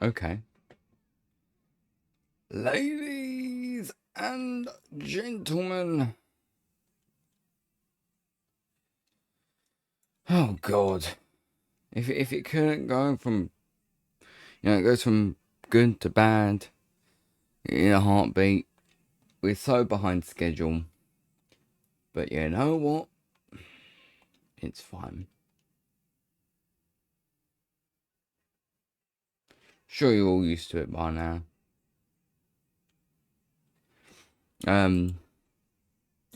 Okay. Ladies and gentlemen. Oh God. If it couldn't go from, it goes from good to bad in a heartbeat. We're so behind schedule. But you know what? It's fine. Sure, you're all used to it by now.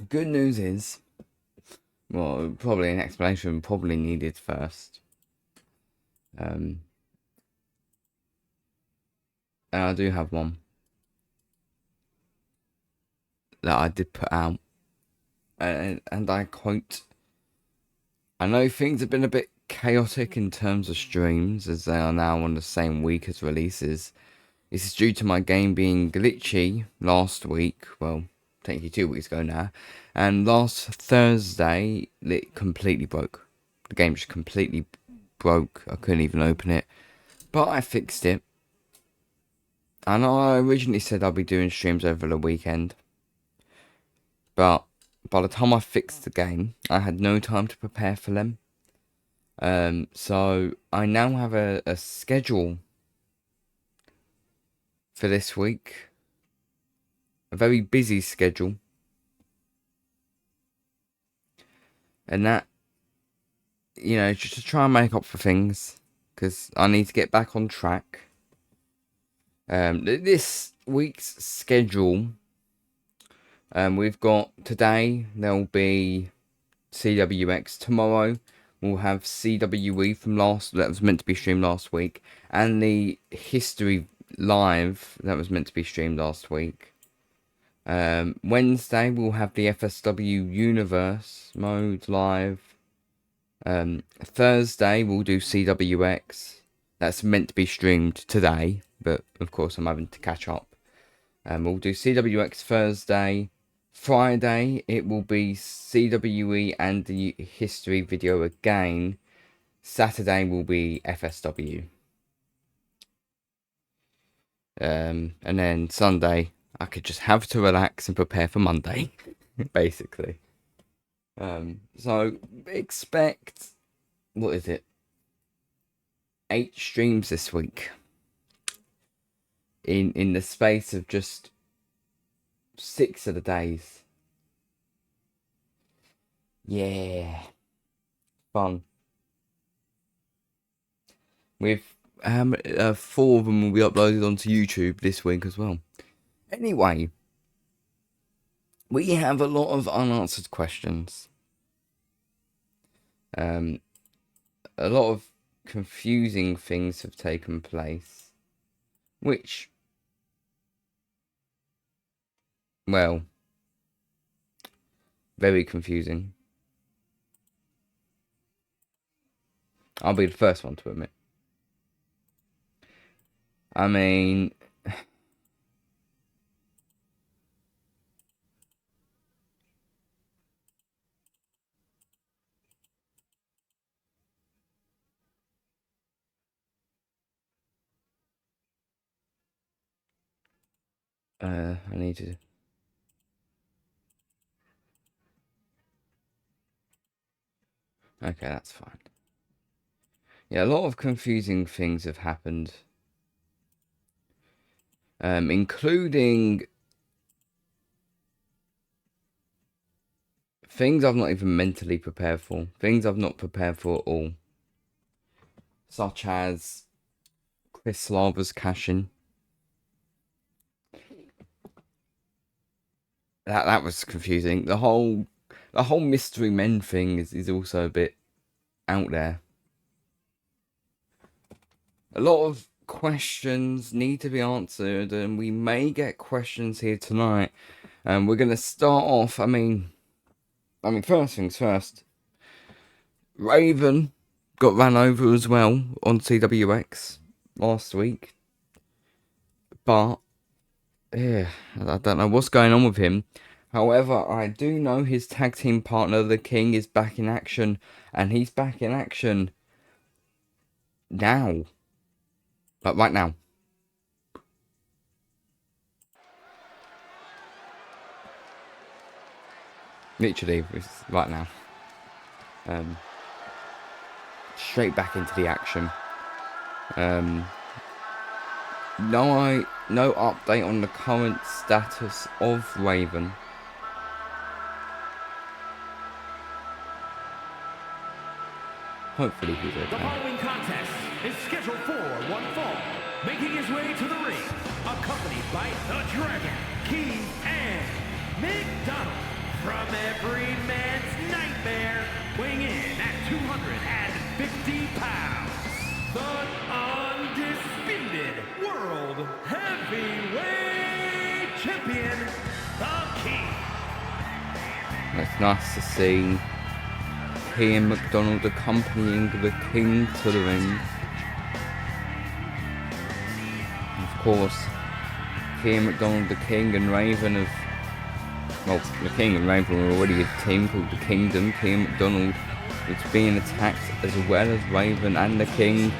Good news is, well, probably an explanation probably needed first. And I do have one that I did put out, and I quote, I know things have been a bit chaotic in terms of streams, as they are now on the same week as releases. This is due to my game being glitchy last week, well, technically 2 weeks ago now, and last Thursday, it completely broke. The game just completely broke. I couldn't even open it, but I fixed it. I know I originally said I'd be doing streams over the weekend, but by the time I fixed the game, I had no time to prepare for them. So I now have a schedule for this week. A very busy schedule. And that, just to try and make up for things, because I need to get back on track. This week's schedule, we've got today, there'll be CWX. Tomorrow, we'll have CWE that was meant to be streamed last week, and the History Live that was meant to be streamed last week. Wednesday, we'll have the FSW Universe mode live. Thursday, we'll do CWX. That's meant to be streamed today, but of course I'm having to catch up. We'll do CWX Thursday. Friday, it will be CWE and the history video again. Saturday will be FSW. And then Sunday, I could just have to relax and prepare for Monday, basically. So expect, what is it? 8 streams this week. In the space of just 6 of the days. Yeah. Fun. With 4 of them will be uploaded onto YouTube this week as well. Anyway, we have a lot of unanswered questions. A lot of confusing things have taken place, which, well, very confusing. I'll be the first one to admit. I mean, I need to. Okay, that's fine. Yeah, a lot of confusing things have happened. Including things I've not even mentally prepared for. Things I've not prepared for at all. Such as Chris Slava's cash-in. That was confusing. The whole mystery men thing is also a bit out there. A lot of questions need to be answered, and we may get questions here tonight. And we're gonna start off. I mean, first things first. Raven got ran over as well on CWX last week, but yeah, I don't know what's going on with him. However, I do know his tag team partner, The King, is back in action, and he's back in action now. Like right now. Literally, it's right now. Straight back into the action. No update on the current status of Raven. Hopefully he's okay. The following contest is scheduled for one fall. Making his way to the ring, accompanied by the Dragon, Kian, McDonald. From every man's nightmare, weighing in at 250 pounds. The undisputed World Heavyweight Champion, the King. It's nice to see Kian McDonald accompanying the King to the ring. Of course, Kian McDonald, the King, and Raven have... Well, the King and Raven were already a team called the Kingdom. Kian McDonald was being attacked as well as Raven and the King.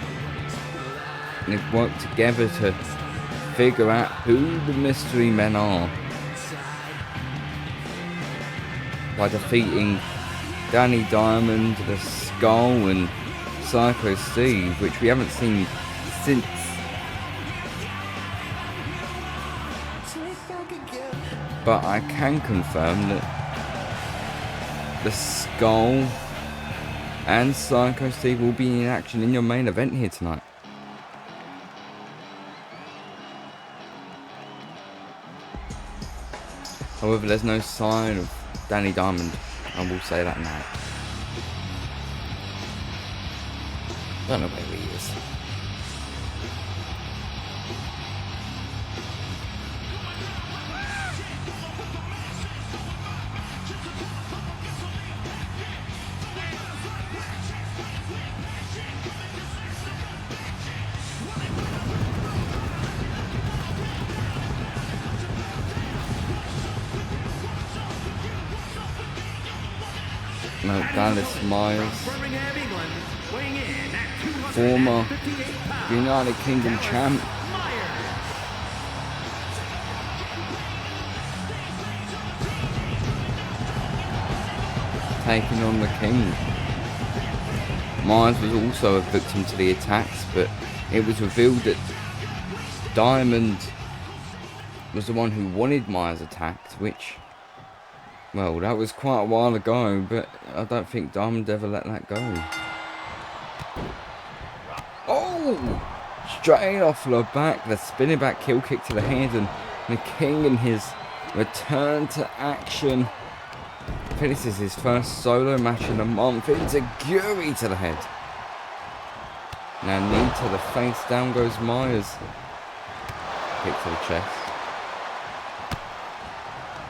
And they've worked together to figure out who the mystery men are by defeating Danny Diamond, the Skull, and Psycho Steve, which we haven't seen since. But I can confirm that the Skull and Psycho Steve will be in action in your main event here tonight. However, there's no sign of Danny Diamond. I will say that now. Don't know where he is. No, Dallas Myers, former United Kingdom champ. Taking on the King. Myers was also a victim to the attacks, but it was revealed that Diamond was the one who wanted Myers attacked, which... Well, that was quite a while ago, but I don't think Diamond ever let that go. Oh! Straight off the back, the spinning back kill kick to the head, and the King in his return to action. I think this is his first solo match in a month. Into Fury to the head. Now knee to the face, down goes Myers. Kick to the chest.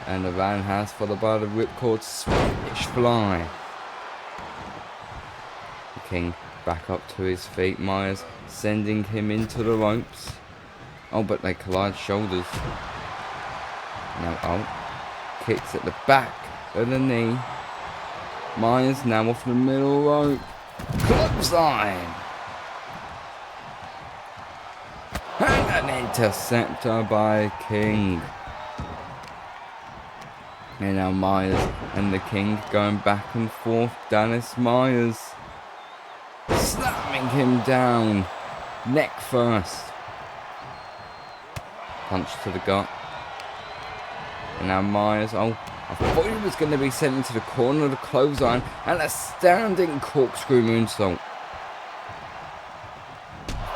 And the roundhouse followed by the ripcord Swedish fly. The King back up to his feet. Myers sending him into the ropes. Oh, but they collide shoulders. Now, oh. Kicks at the back of the knee. Myers now off the middle rope. Clothesline. And an interceptor by King. And now Myers and the King going back and forth. Dallas Myers slamming him down. Neck first. Punch to the gut. And now Myers. Oh, I thought he was going to be sent into the corner of the clothesline. And a standing corkscrew moonsault.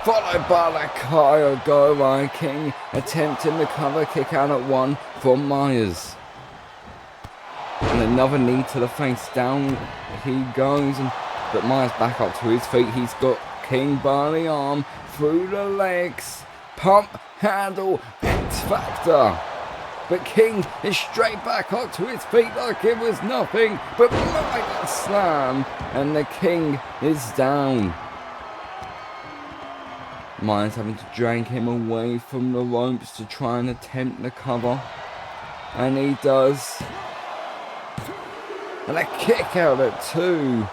Followed by the Kyle go by King. Attempting the cover kick out at one for Myers. And another knee to the face, down he goes, but Myers back up to his feet. He's got King by the arm, through the legs, pump, handle, X Factor. But King is straight back up to his feet like it was nothing, but mega slam, and the King is down. Myers having to drag him away from the ropes to try and attempt the cover, and he does. And a kick out at two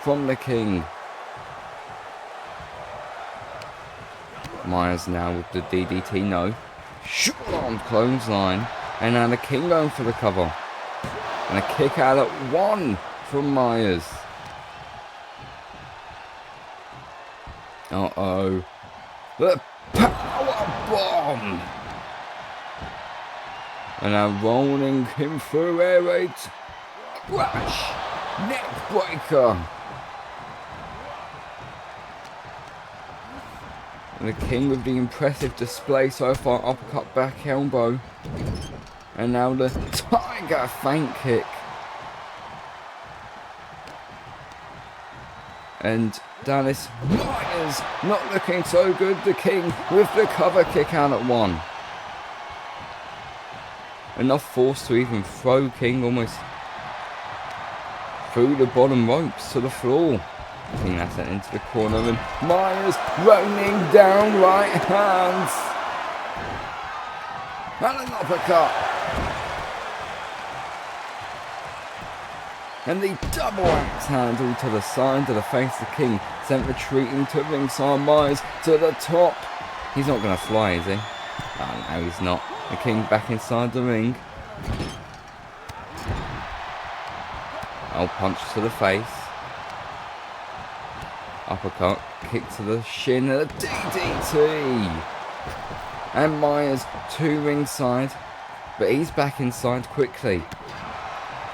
from the King. Myers now with the DDT, no. Short arm clothesline. And now the King going for the cover. And a kick out at 1 from Myers. Uh-oh. The power bomb. And now rolling him through air raid. Crash. Neck breaker. And the King with the impressive display so far. Uppercut back elbow. And now the Tiger feint kick. And Dallas Myers not looking so good. The King with the cover kick out at 1. Enough force to even throw King almost through the bottom ropes to the floor. King that's it into the corner and Myers raining down right hands. And an uppercut. And the double axe handle to the side of the face of the King. Sent retreating to ringside. Myers to the top. He's not going to fly, is he? Oh, no, he's not. The King back inside the ring. Oh, punch to the face. Uppercut. Kick to the shin. And a DDT. And Myers to ringside. But he's back inside quickly.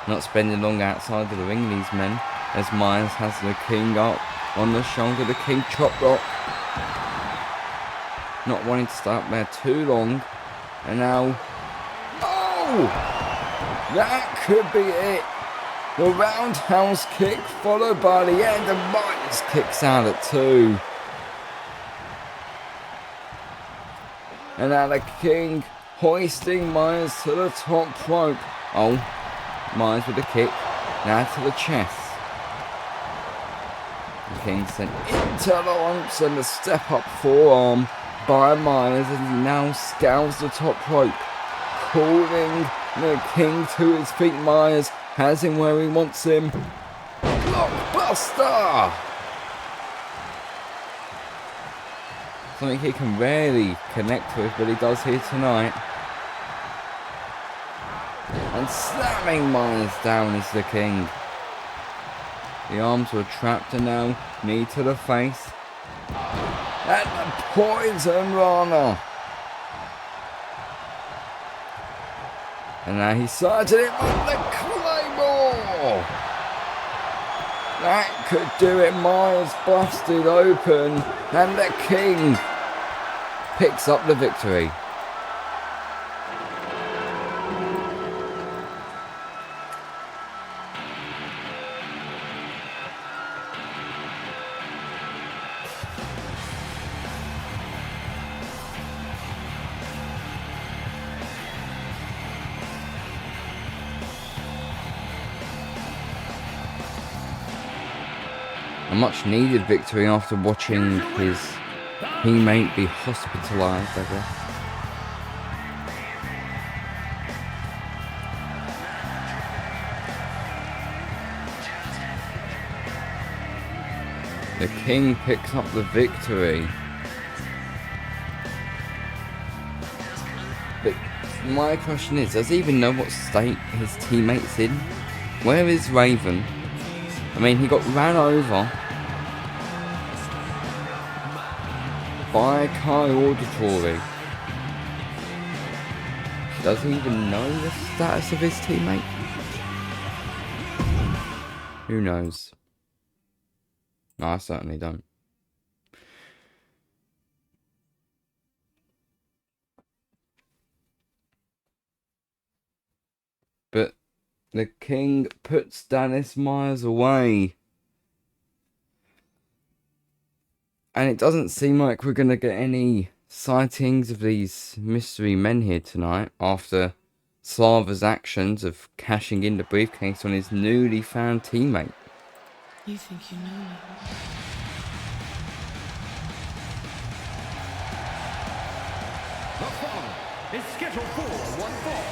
Not spending long outside of the ring, these men. As Myers has the King up on the shoulder. The King chop block. Not wanting to stay up there too long. And now... Oh! That could be it. The roundhouse kick followed by the end. And Myers kicks out at 2. And now the King hoisting Myers to the top rope. Oh. Myers with a kick, now to the chest. The King sent into the ropes and a step up forearm by Myers as he now scales the top rope. Calling the King to his feet. Myers has him where he wants him. Blockbuster! Something he can rarely connect with, but he does here tonight. And slamming Myers down is the King. The arms were trapped and now knee to the face. And the poison runner. And now he's sighted it on the Claymore. That could do it. Myers busted open. And the King picks up the victory. A much needed victory after watching his teammate be hospitalized, I guess. The King picks up the victory. But my question is, does he even know what state his teammate's in? Where is Raven? I mean, he got ran over by Kai Auditory. Does he even know the status of his teammate? Who knows? No, I certainly don't. But the King puts Dennis Myers away. And it doesn't seem like we're going to get any sightings of these mystery men here tonight after Slava's actions of cashing in the briefcase on his newly found teammate. You think you know me? The following is scheduled for one fall,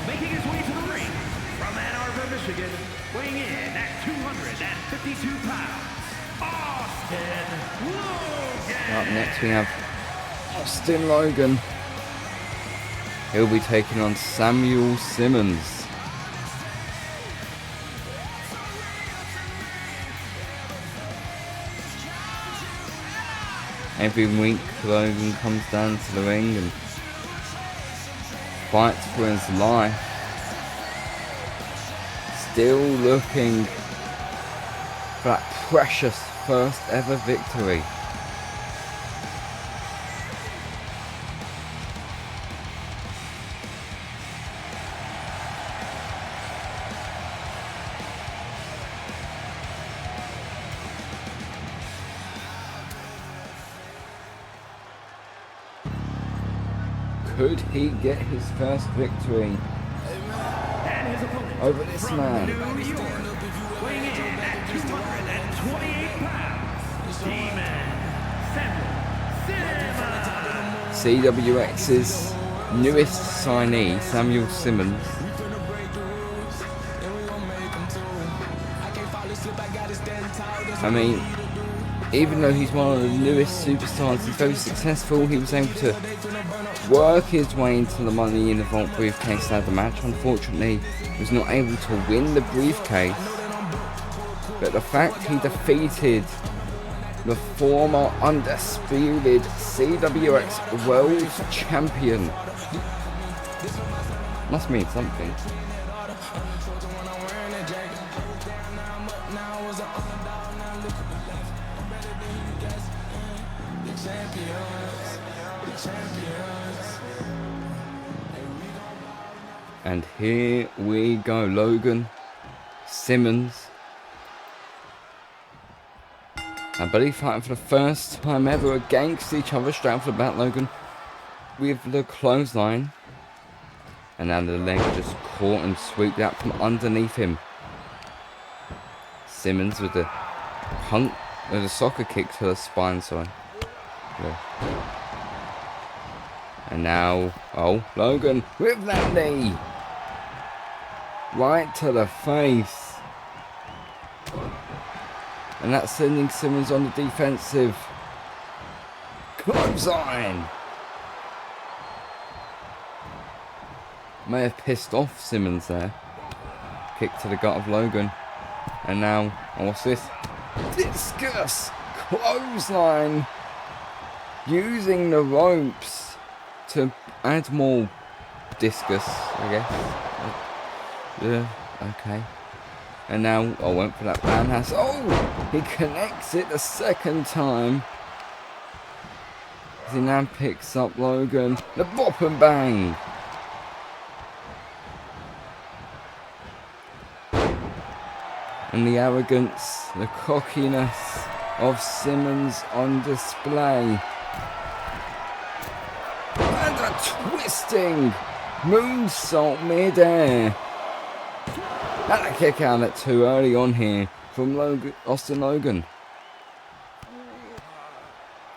making his way to the ring from Ann Arbor, Michigan, weighing in at 252 pounds, Austin Logan. Up next we have Austin Logan. He'll be taking on Samuel Simmons. Every week Logan comes down to the ring and fights for his life. Still looking for that precious first ever victory. Could he get his first victory over this man? New York, weighing in at 228 pounds, Demon CWX's newest signee, Samuel Simmons. I mean, even though he's one of the newest superstars, he's very successful. He was able to work his way into the Money in the Vault briefcase out of the match. Unfortunately, he was not able to win the briefcase. But the fact he defeated the former undisputed CWX World Champion must mean something. And here we go, Logan, Simmons. I believe fighting for the first time ever against each other straight off the bat, Logan with the clothesline. And now the leg just caught and swooped out from underneath him. Simmons with the soccer kick to the spine, sorry. Yeah. And now, oh, Logan with that knee. Right to the face. And that's sending Simmons on the defensive. Clothesline. May have pissed off Simmons there. Kick to the gut of Logan. And now, oh, what's this? Discus clothesline. Using the ropes to add more discus, I guess. Yeah, okay. And now I went for that roundhouse. Oh! He connects it the second time. As he now picks up Logan. The bop and bang. And the arrogance, the cockiness of Simmons on display. And a twisting moonsault mid-air. And a kick out at 2 early on here from Austin Logan.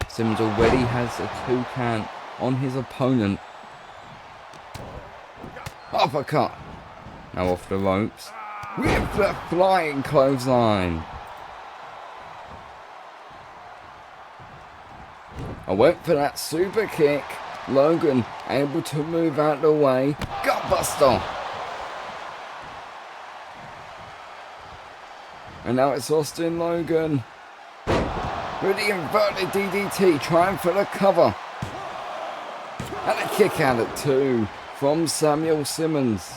Simmons already has a 2 count on his opponent. Uppercut. Now off the ropes. With the flying clothesline. I went for that super kick. Logan able to move out the way. Gutbuster. And now it's Austin Logan. With the inverted DDT, trying for the cover. And a kick out at 2 from Samuel Simmons.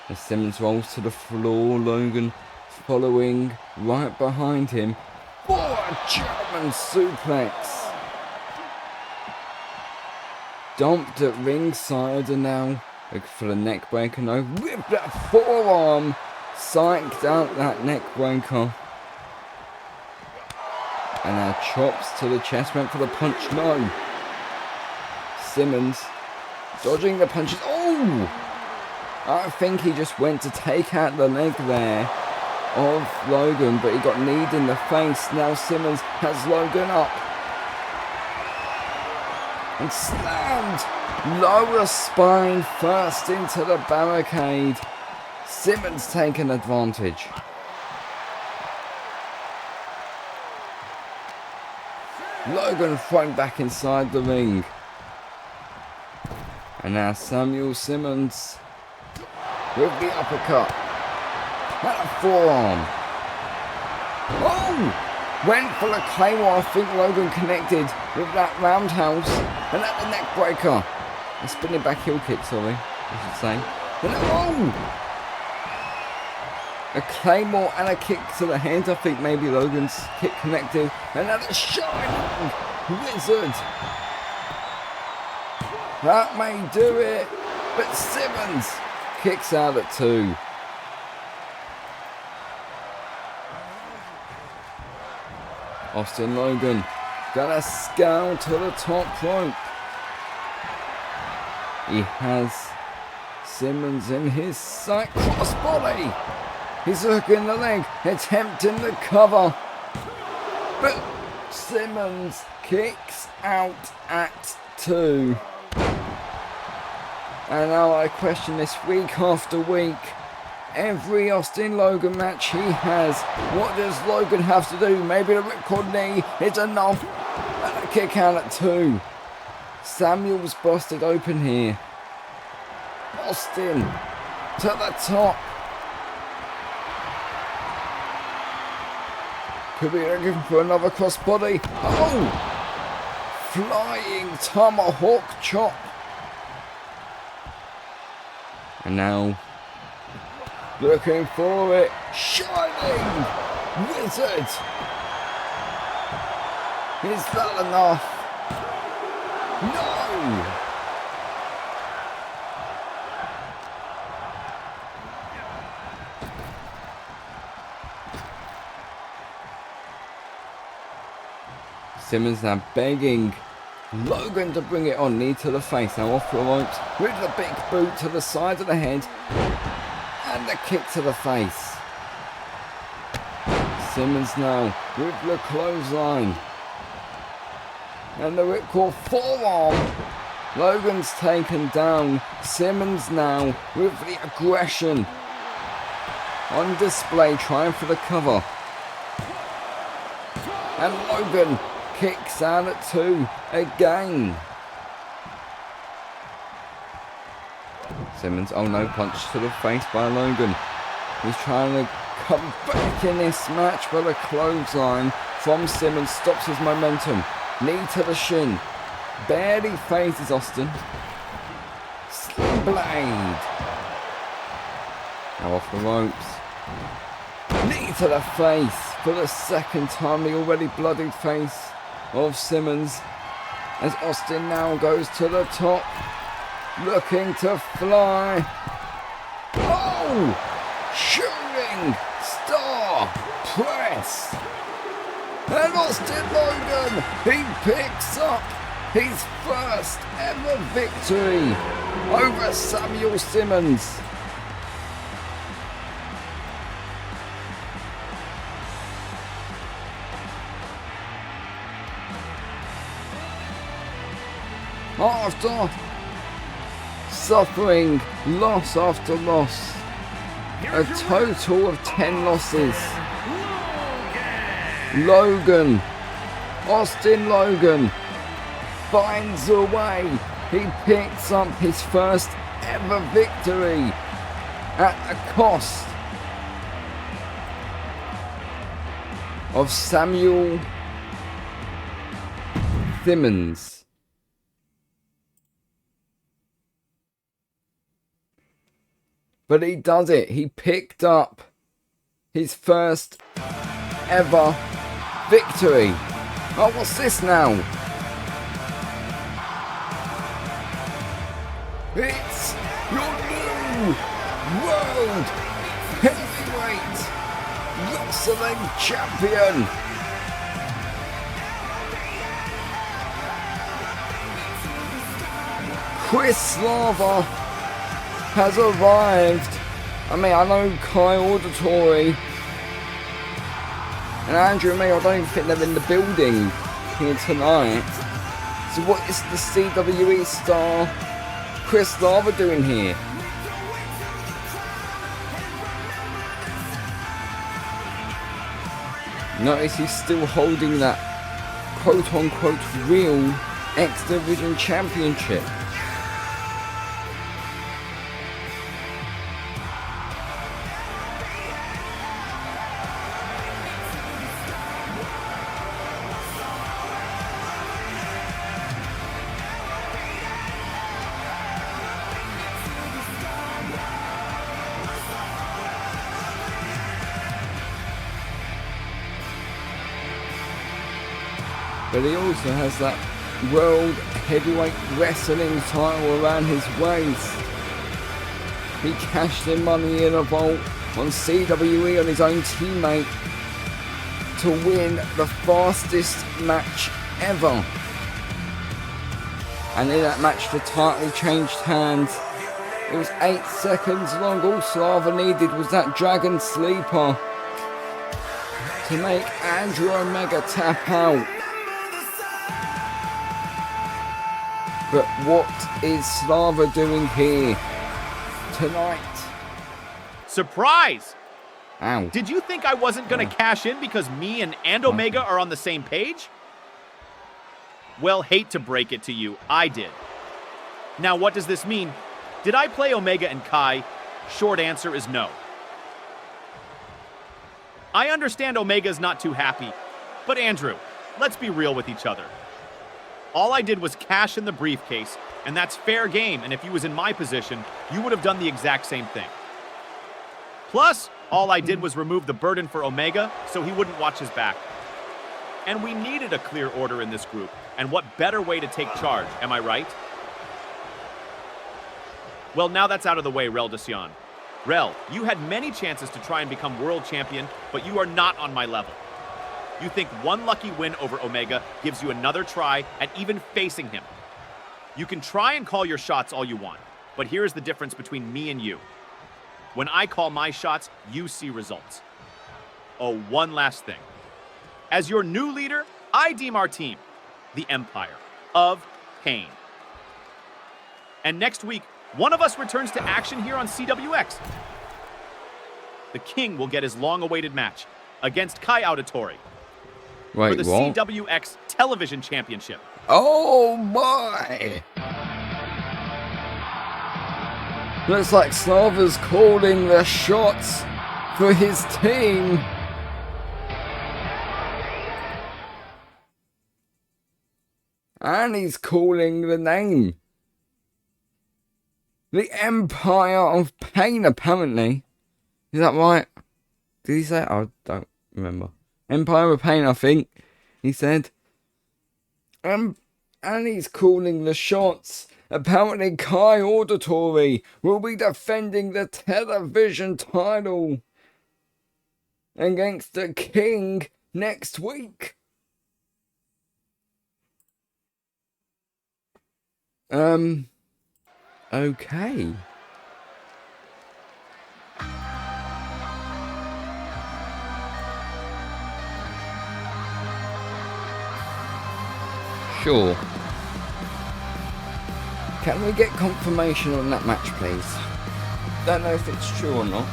As Simmons rolls to the floor, Logan following right behind him. For a German suplex. Dumped at ringside and now look for the neck breaker. No, with that forearm. Psyched out that neck breaker. And now chops to the chest. Went for the punch. No. Simmons dodging the punches. Oh! I think he just went to take out the leg there of Logan, but he got kneed in the face. Now Simmons has Logan up. And slammed. Lower spine first into the barricade. Simmons taking advantage. Logan thrown back inside the ring. And now Samuel Simmons with the uppercut. And a forearm. Oh! Went for the Claymore. I think Logan connected with that roundhouse. And at the neck breaker. A spinning back heel kick, sorry, I should say. And oh! A Claymore and a kick to the hands. I think maybe Logan's kick connected. And then a shining wizard. That may do it. But Simmons kicks out at 2. Austin Logan gonna scale to the top rope. He has Simmons in his sight. Crossbody. He's hooking the leg, attempting the cover. But Simmons kicks out at 2. And now I question this week after week. Every Austin Logan match he has. What does Logan have to do? Maybe the ripcord knee is enough. And a kick out at 2. Samuel's busted open here. Austin to the top. Could be looking for another crossbody. Oh! Flying tomahawk chop. And now, looking for it. Shining wizard. Is that enough? No! Simmons now begging Logan to bring it on. Knee to the face. Now off the ropes with the big boot to the side of the head. And the kick to the face. Simmons now with the clothesline. And the ripcord forearm. Logan's taken down. Simmons now with the aggression. On display, trying for the cover. And Logan kicks out at 2 again. Simmons, oh no, punch to the face by Logan. He's trying to come back in this match, but a clothesline from Simmons stops his momentum. Knee to the shin. Barely phases Austin. Sling blade. Now off the ropes. Knee to the face for the second time. The already bloodied face of Simmons. As Austin now goes to the top. Looking to fly. Oh! Shooting star press. And Austin Logan, he picks up his first ever victory over Samuel Simmons. After suffering loss after loss, a total of 10 losses. Logan, Austin Logan, finds a way. He picks up his first ever victory at the cost of Samuel Simmons. But he does it. He picked up his first ever victory. Oh, what's this now? It's your new World Heavyweight Wrestling Champion. Slava has arrived. I mean, I know Kai Auditory and Andrew May, I don't even think they're in the building here tonight. So what is the CWE star Slava doing here? Notice he's still holding that quote-unquote real X Division Championship. but he also has that World Heavyweight Wrestling title around his waist. He cashed in Money in a Vault on CWE on his own teammate to win the fastest match ever. And in that match the title changed hands. It was 8 seconds long. All Slava needed was that Dragon Sleeper to make Andrew Omega tap out. But what is Slava doing here tonight? Surprise! Ow. Did you think I wasn't going to cash in because me and Omega are on the same page? Well, hate to break it to you, I did. Now, what does this mean? Did I play Omega and Kai? Short answer is no. I understand Omega's not too happy, but Andrew, let's be real with each other. All I did was cash in the briefcase, and that's fair game, and if you was in my position, you would have done the exact same thing. Plus, all I did was remove the burden for Omega so he wouldn't watch his back. And we needed a clear order in this group, and what better way to take charge, am I right? Well, now that's out of the way, Rel Descian. Rel, you had many chances to try and become world champion, but you are not on my level. You think one lucky win over Omega gives you another try at even facing him. You can try and call your shots all you want, but here's the difference between me and you. When I call my shots, you see results. Oh, one last thing. As your new leader, I deem our team the Empire of Pain. And next week, one of us returns to action here on CWX. The King will get his long-awaited match against Kai Auditori for the Wait, what? CWX Television Championship. Oh my! Looks like Slava's calling the shots for his team. And he's calling the name. The Empire of Pain, apparently. Is that right? Did he say it? I don't remember. Empire of Pain, I think he said. And he's calling the shots. Apparently Kai Auditori will be defending the television title against the King next week. Okay. Sure. Can we get confirmation on that match, please? Don't know if it's true or not.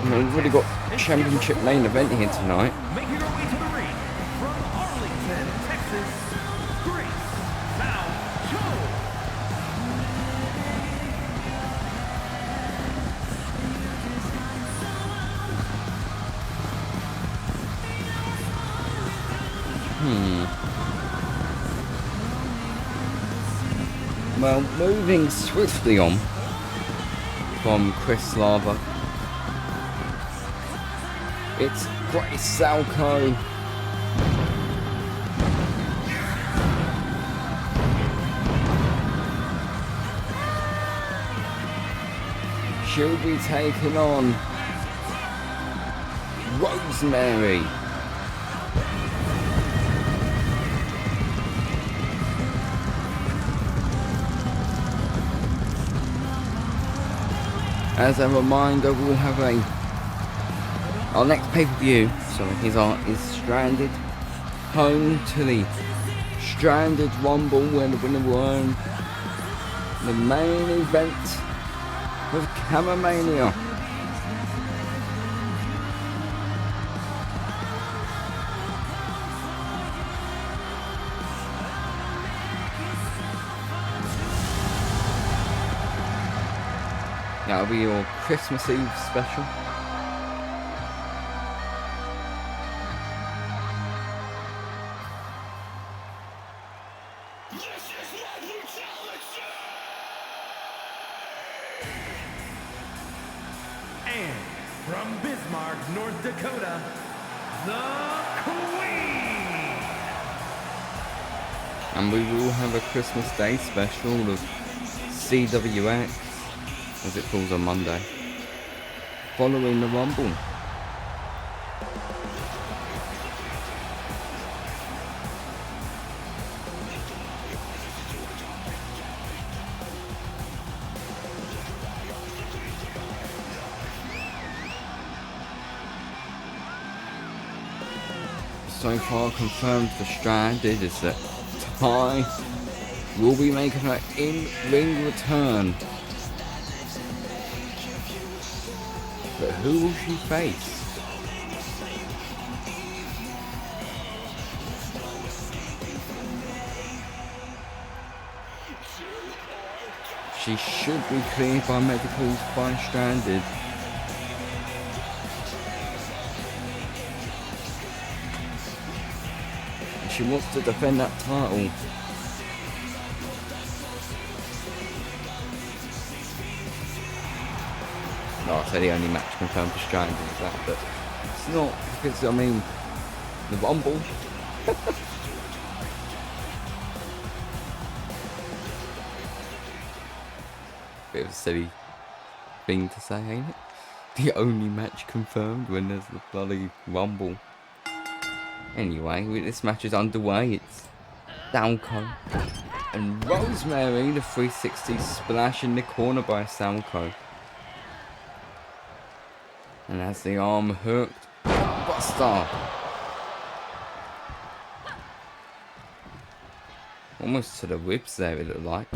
We've already got championship main event here tonight. Making her way to the ring from Arlington, Texas, Grace Salchow. Well, moving swiftly on from Chris Slava. It's Grace Salchow. She'll be taking on Rosemary. As a reminder, we'll have our next pay-per-view, is Stranded, home to the Stranded Rumble, where the winner will earn the main event of Camomania. That'll be your Christmas Eve special. And from Bismarck, North Dakota, the Queen. And we will have a Christmas Day special of CWX, as it falls on Monday, following the Rumble. So far confirmed for Stranded is that Ty will be making her in-ring return. But who will she face? She should be cleared by medicals by Stranded. And she wants to defend that title. No, I said the only match confirmed for Stranded is that, but it's not, because I mean, the Rumble. Bit of a silly thing to say, ain't it? The only match confirmed when there's the bloody Rumble. Anyway, this match is underway. It's Salchow and Rosemary, the 360 splash in the corner by Salchow. And has the arm hooked. Buster! Almost to the ribs there, it looked like.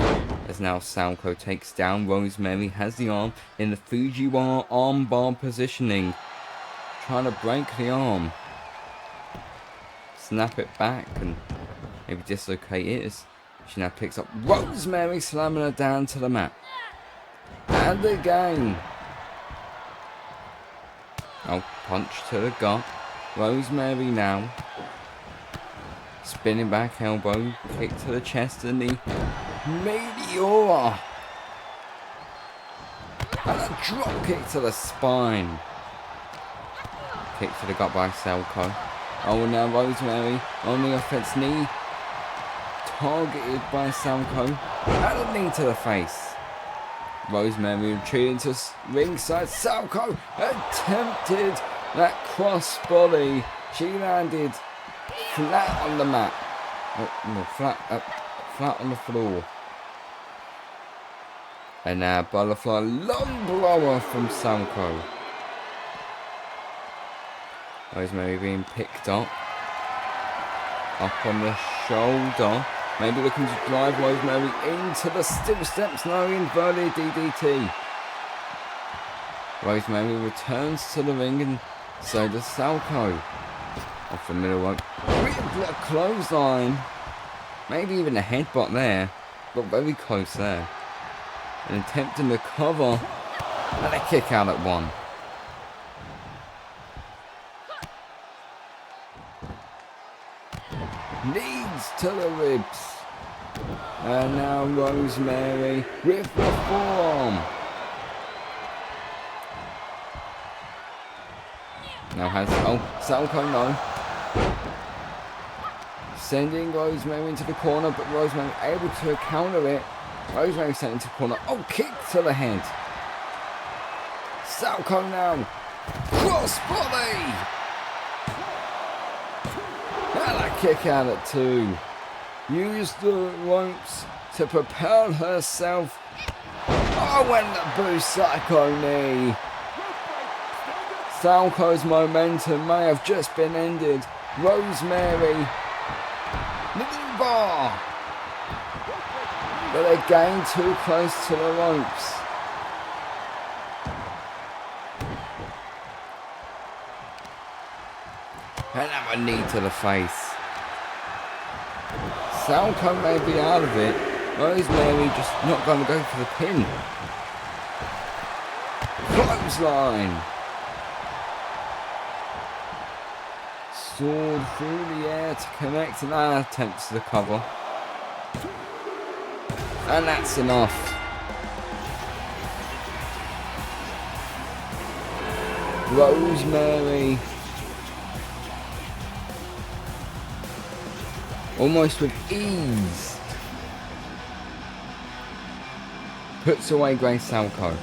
As now Salchow takes down Rosemary, has the arm in the Fujiwara armbar positioning. Trying to break the arm. Snap it back and maybe dislocate it as she now picks up Rosemary, slamming her down to the mat. And again. Oh, punch to the gut. Rosemary now. Spinning back elbow, kick to the chest and the Meteora. And a drop kick to the spine. Kick to the gut by Salchow. Oh, and now Rosemary on the offense knee. Targeted by Salchow. And a knee to the face. Rosemary retreating to ringside. Salchow attempted that cross body. She landed flat on the mat. No, flat on the floor. And now butterfly long blower from Salchow. Rosemary being picked up. Up on the shoulder. Maybe looking to drive Rosemary into the steel steps, no inverted DDT. Rosemary returns to the ring and so does Salchow. Off the middle rope. With a clothesline. Maybe even a headbutt there. But very close there. And attempting to cover. And a kick out at one. Knees to the ribs. And now Rosemary with the forearm. Now has Salchow no. Sending Rosemary into the corner, but Rosemary able to counter it. Rosemary sent into the corner. Oh, kick to the head. Salchow now. Cross body. And a kick out at two. Use the ropes to propel herself. Oh, and the boost psycho knee. Salchow's momentum may have just been ended. Rosemary. Knee bar. But again too close to the ropes. And have a knee to the face. Salchow may be out of it. Rosemary just not going to go for the pin. Clothesline. Sword through the air to connect and attempts the cover. And that's enough. Rosemary. Almost with ease. Puts away Grace Salchow.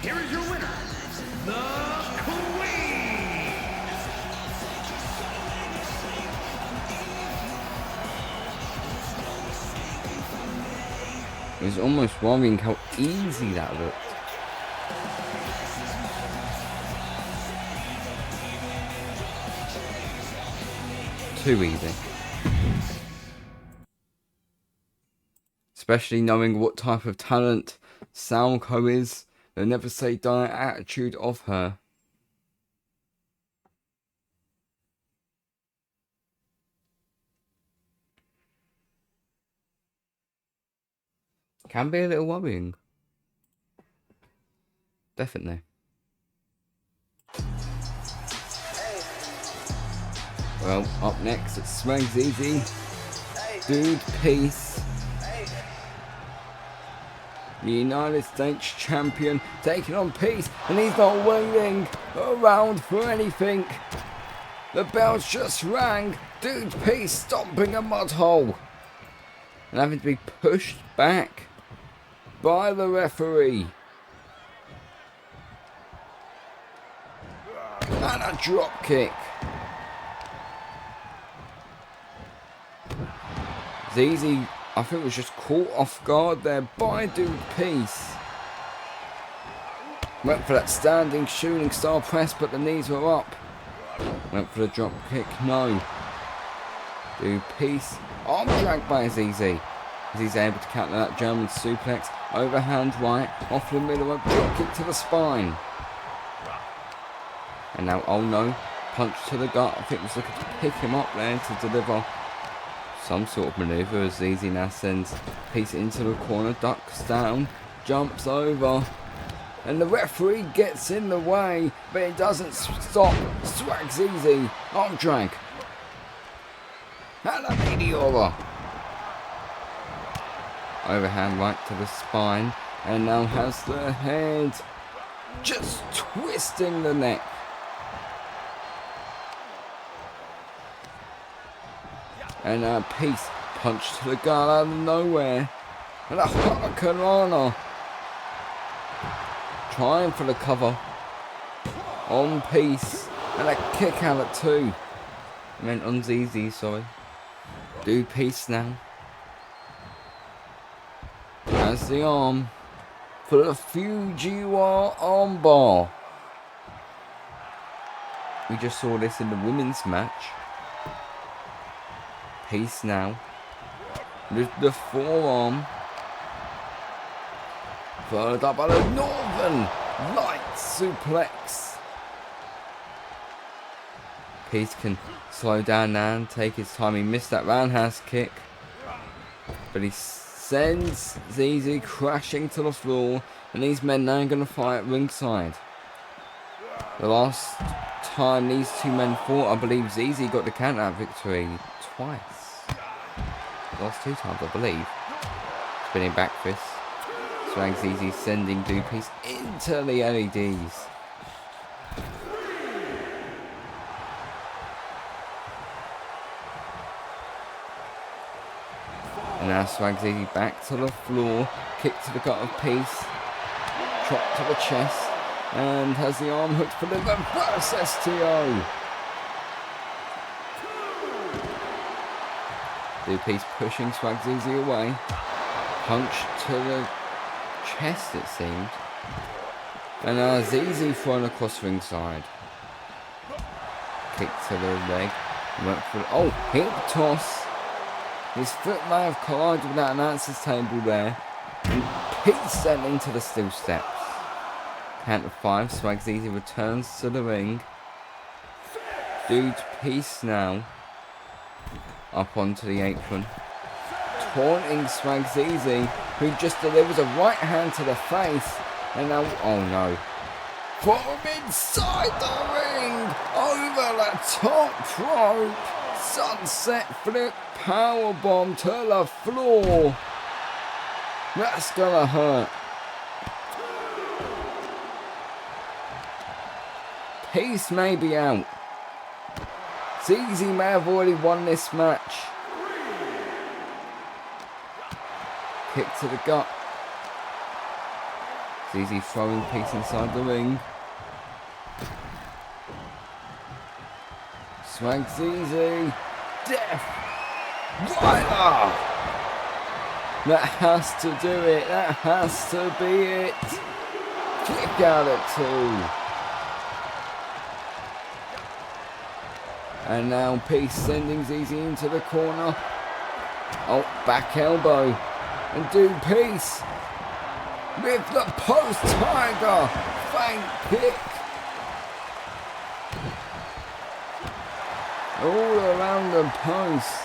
Here is your winner, the Queen. It was almost worrying how easy that looked. Too easy. Especially knowing what type of talent Salchow is. The never say die attitude of her. Can be a little worrying. Definitely. Well, up next it's Zeezy. Dude, peace. The United States champion taking on Peace, and he's not waiting around for anything. The bells just rang. Dude, Peace stomping a mud hole and having to be pushed back by the referee. And a drop kick. Zeezy, I think, was just caught off guard there by Dude Peace. Went for that standing shooting star press, but the knees were up. Went for the drop kick, no. Dude Peace, arm dragged by Zeezy. He's able to counter that German suplex, overhand right, off the middle, a drop kick to the spine. And now, oh no, punch to the gut. I think was looking to pick him up there to deliver some sort of manoeuvre as Zeezy now sends Peace into the corner, ducks down, jumps over, and the referee gets in the way, but it doesn't stop. Swag Zeezy, arm drag, and a meteora. Overhand right to the spine, and now has the head just twisting the neck. And Peace punch to the gut out of nowhere. And a hurricanrana. Trying for the cover. On Peace. And a kick out at 2. I meant on Zeezy, sorry. Dude Peace now. Has the arm for the Fujiwara armbar. We just saw this in the women's match. Peace now with the forearm, followed up by the Northern Light suplex. Peace can slow down now and take his time. He missed that roundhouse kick, but he sends Zeezy crashing to the floor, and these men now are going to fight at ringside. The last time these two men fought, I believe Zeezy got the count out victory twice. Last 2 times, I believe. Spinning back fist. Swag Zeezy sending Dude Peace into the LEDs. And now Swag Zeezy back to the floor. Kick to the gut of Peace. Chop to the chest. And has the arm hooked for the reverse STO. Dude Peace pushing Swag Zeezy away. Punch to the chest, it seemed. And Zeezy thrown across ringside. Kick to the leg. Went for the hip toss. His foot may have collided with that announcer's table there. And Peace sent into the steel steps. Count of 5. Swag Zeezy returns to the ring. Dude Peace now up onto the apron, taunting Swag Zeezy, who just delivers a right hand to the face, and now, oh no, from inside the ring, over the top rope, sunset flip powerbomb to the floor, That's gonna hurt. Peace may be out. Zeezy may have already won this match. Kick to the gut. Zeezy throwing Peace inside the ring. Swag Zeezy. Death Rider. That has to do it. That has to be it. Kick out at 2. And now Peace sending Zeezy into the corner. Oh, back elbow. And Dude Peace with the post tiger. Flank kick. All around the post.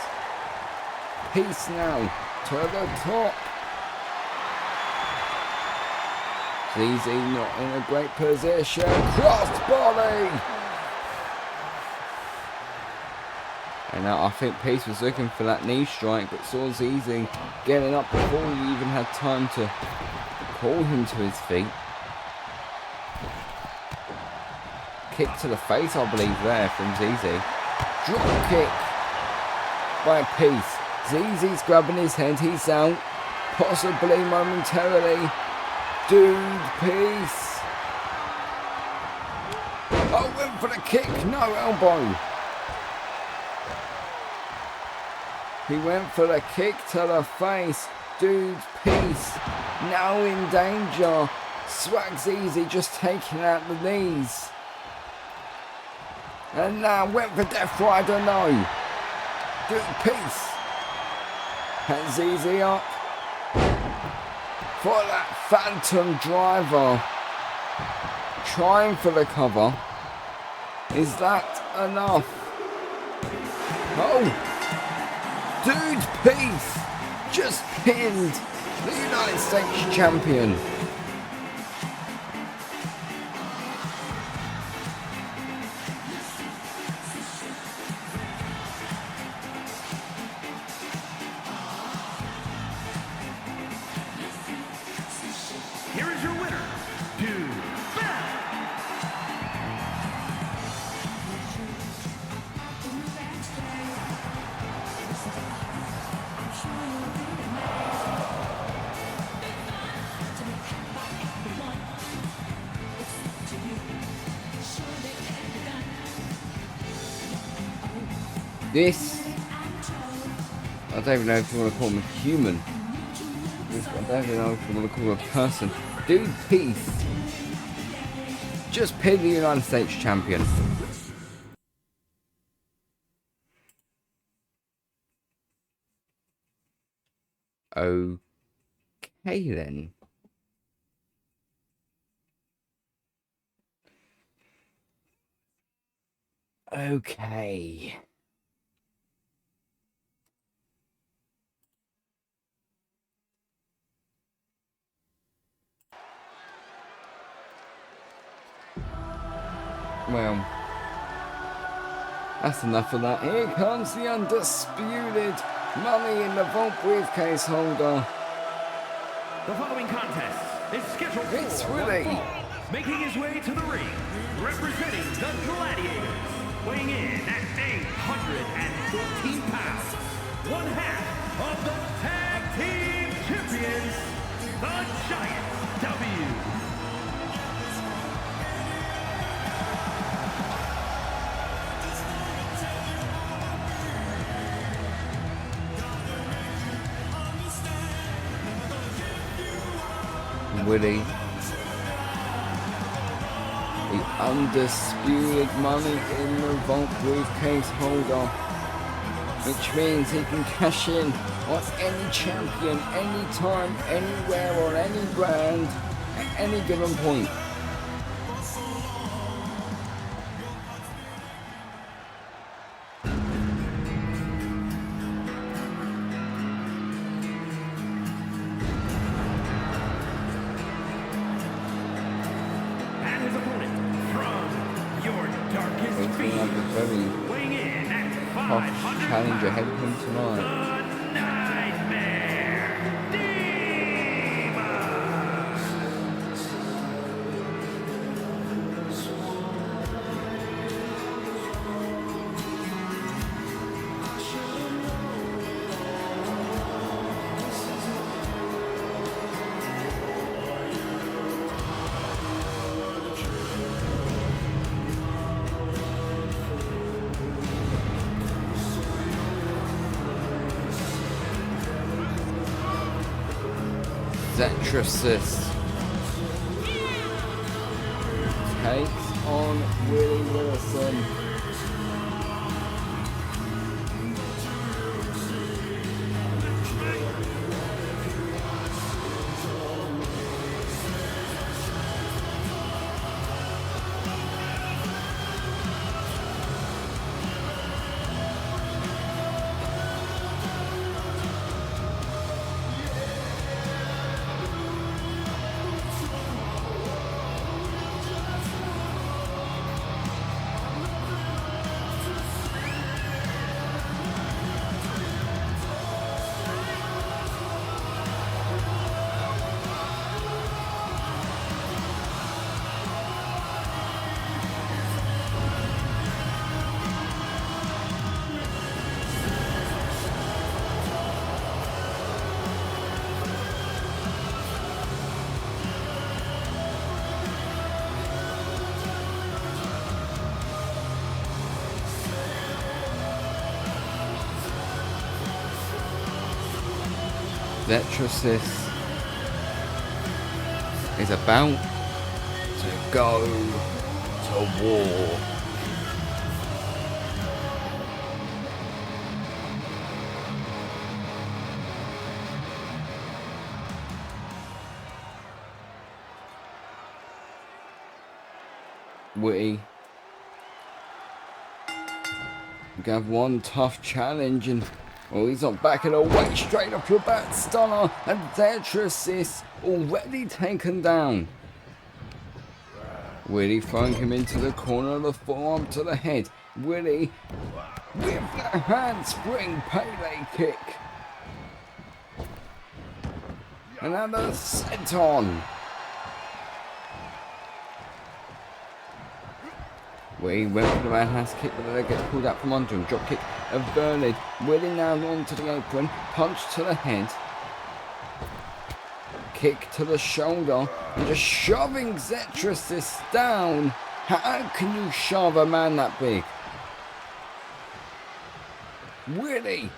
Peace now to the top. Zeezy not in a great position. Cross body. And now I think Peace was looking for that knee strike, but saw Zeezy getting up before he even had time to call him to his feet. Kick to the face, I believe, there from Zeezy. Drop kick by Peace. Zeezy's grabbing his head, he's out. Possibly momentarily. Dude Peace. Oh, went for the kick, no elbow. He went for the kick to the face. Dude Peace now in danger. Swag Zeezy just taking out the knees. And now went for Death Rider, no. Dude Peace. And Zeezy up. For that Phantom Driver. Trying for the cover. Is that enough? Oh. Dude Peace just pinned the United States champion. Here is your winner, Dude Bell. This, I don't even know if you want to call him a human. I don't even know if you want to call him a person. Dude Peace just pinned the United States champion. Okay then. Okay. Well, that's enough of that. Here comes the undisputed money in the vault briefcase holder. The following contest is scheduled for It's one Witty. fall. Making his way to the ring, representing the Gladiators, weighing in at 814 pounds, one half of the Tag Team Champions, the Giant W. Witty, the undisputed money in the vault briefcase holder, which means he can cash in on any champion, anytime, anywhere, on any brand, at any given point. And his opponent from your darkest He's going to have a very weighing in at tough 500 challenge ahead of him pounds, tonight. the Nightmare D. Zetrasis takes on Willie Wilson. Zetrasis is about to go to war. Witty, we have one tough challenge and well, he's not backing away, straight off your bat, stunner, and Zetrasis already taken down. Witty throwing him into the corner of the forearm to the head. Witty with the handspring payday kick. And now the set on. Witty went for the roundhouse kick, but then it gets pulled out from under him. Drop kick averted. Witty now onto the apron. Punch to the head. Kick to the shoulder. And just shoving Zetrasis down. How can you shove a man that big? Witty.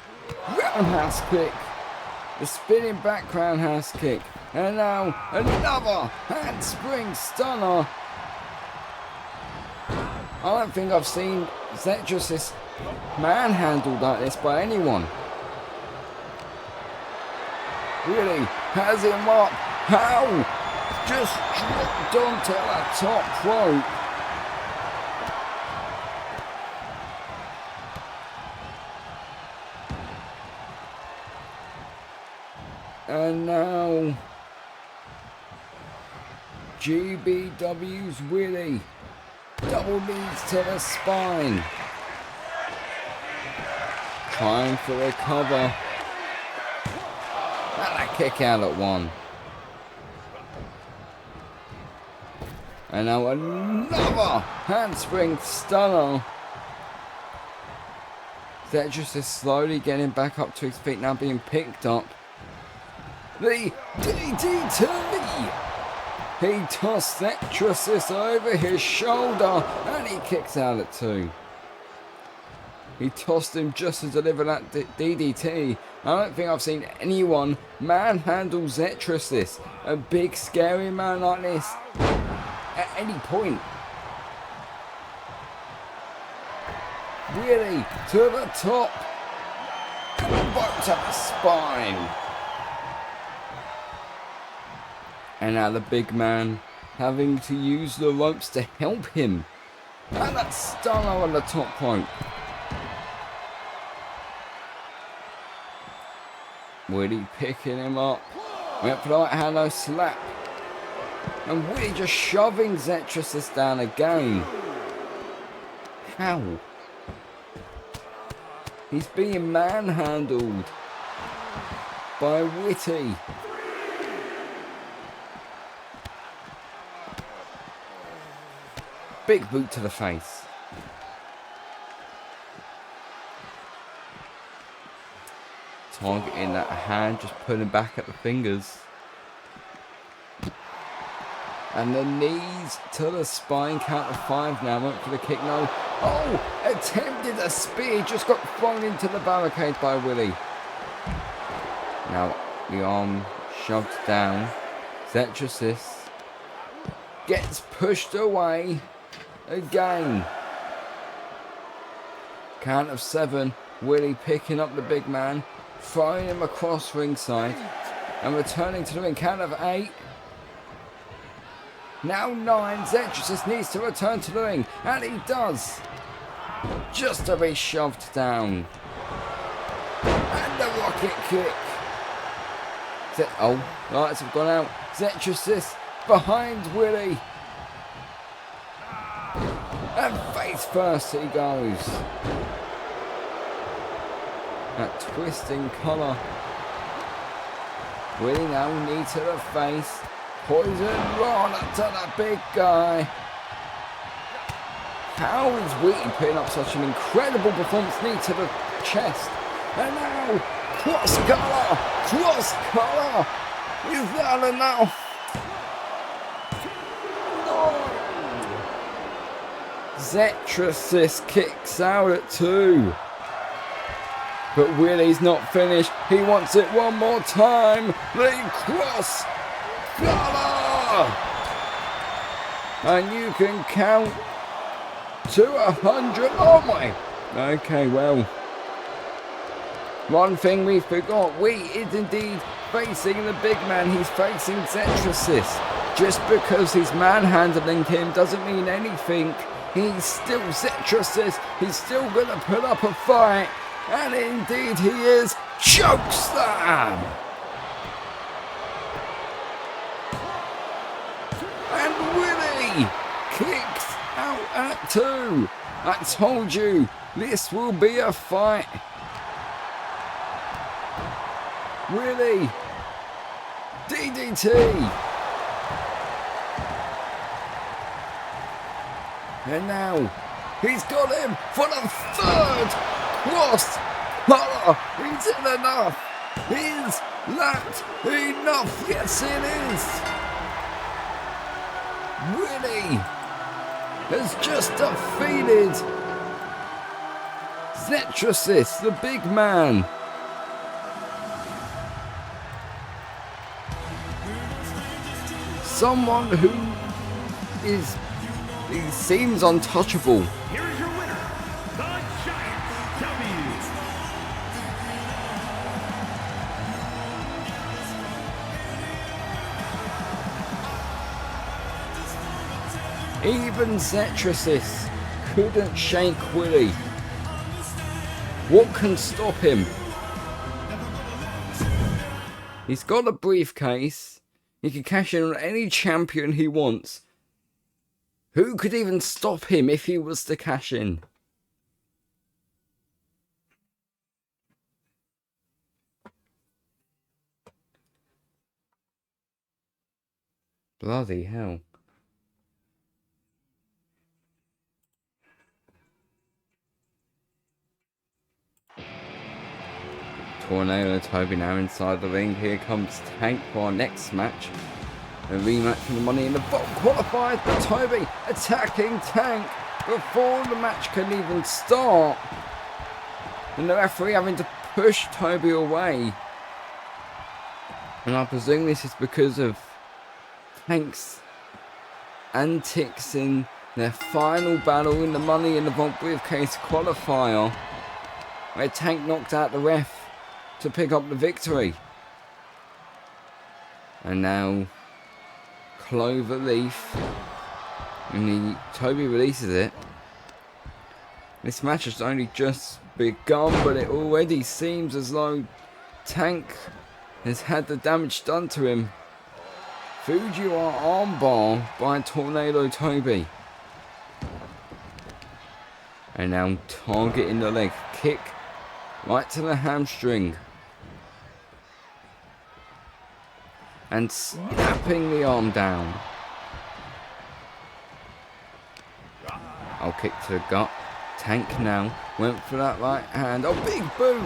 Roundhouse kick. The spinning back roundhouse kick. And now another handspring stunner. I don't think I've seen Zetrasis manhandled like this by anyone. Really has him up. How? Just dropped onto the top rope. And now GBW's Witty. Double knees to the spine. Trying for the cover. And a kick out at one. And now another handspring stunner. Zetrasis is slowly getting back up to his feet, now being picked up. The DDT! He tossed Zetrasis over his shoulder and he kicks out at two. He tossed him just to deliver that DDT. I don't think I've seen anyone manhandle Zetrasis, a big scary man like this, at any point. Really to the top. Elbow to the spine. And now the big man having to use the ropes to help him. And that stunner on the top rope. Witty picking him up. Went for the right hand, no slap. And Witty just shoving Zetrasis down again. How? He's being manhandled by Witty. Big boot to the face. Targeting that hand, just pulling back at the fingers. And the knees to the spine, count of 5 now. Went for the kick, no. Oh, attempted a spear, just got thrown into the barricade by Witty. Now the arm shoved down. Zetrasis gets pushed away again. Count of 7. Witty picking up the big man, throwing him across ringside, and returning to the ring. Count of 8. Now 9. Zetrasis needs to return to the ring, and he does. Just to be shoved down. And the rocket kick. Oh, lights have gone out. Zetrasis behind Witty. And face first he goes. That twisting collar. Witty now knee to the face. Poison run to the big guy. How is Witty putting up such an incredible performance? Knee to the chest. And now, cross collar. Cross collar. Is that enough? No. Zetrasis kicks out at 2. But Witty's not finished. He wants it one more time. The cross collar. And you can count to 100. Oh my. Okay, well. One thing we forgot. Witty is indeed facing the big man. He's facing Zetrasis. Just because he's manhandling him doesn't mean anything. He's still Zetrasis. He's still going to put up a fight. And indeed he is. Chokeslam! And Witty kicks out at 2. I told you, this will be a fight. Witty. DDT. And now, he's got him for the 3rd cross collar. Is it enough? Is that enough? Yes, it is. Witty has just defeated Zetrasis, the big man. Someone who is, he seems untouchable. Here is your winner, the Giant W. Even Zetrasis couldn't shake Witty. What can stop him? He's got a briefcase. He can cash in on any champion he wants. Who could even stop him if he was to cash in? Bloody hell. Tornado Toby now inside the ring. Here comes Tank for our next match. A rematch for the Money in the Vault qualified, but Toby attacking Tank before the match can even start. And the referee having to push Toby away. And I presume this is because of Tank's antics in their final battle in the Money in the Vault briefcase qualifier, where Tank knocked out the ref to pick up the victory. And now Clover Leaf, and Toby releases it. This match has only just begun, but it already seems as though Tank has had the damage done to him. Fujiwara armbar by Tornado Toby. And now targeting the leg, kick right to the hamstring. And snapping the arm down. I'll kick to the gut. Tank now went for that right hand. Oh, big boot!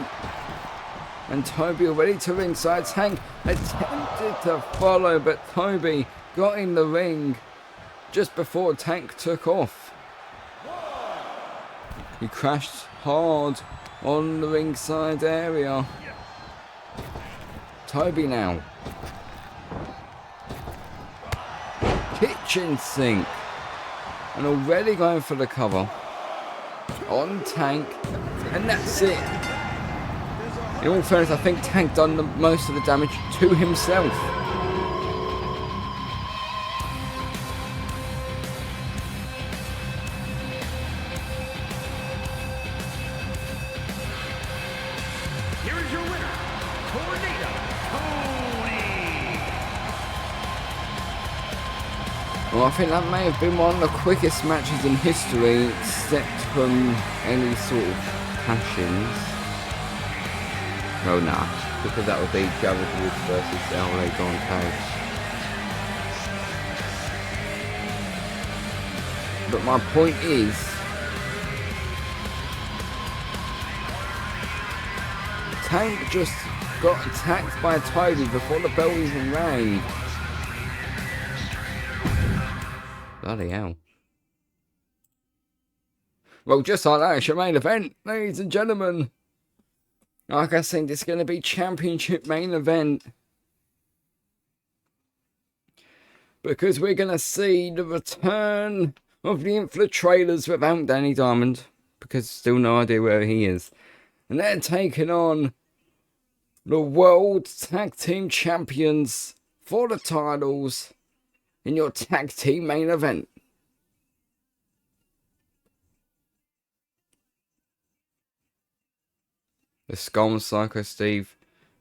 And Toby already to ringside. Tank attempted to follow, but Toby got in the ring just before Tank took off. He crashed hard on the ringside area. Toby now kitchen sink. And already going for the cover. On Tank. And that's it. In all fairness, I think Tank done most of the damage to himself. Here is your winner, Tornado Tony. Well, I think that may have been one of the quickest matches in history, except from any sort of cash-ins. Well, nah, because that would be Jared Woods versus LA Don Tag. But my point is, Tank just got attacked by Toby before the bell even rang. Bloody hell. Well, just like that, it's your main event, ladies and gentlemen. Like I said, it's going to be championship main event. Because we're going to see the return of the Infiltrators without Danny Diamond. Because still no idea where he is. And they're taking on the World Tag Team Champions for the titles in your tag team main event. The Skull and Psycho Steve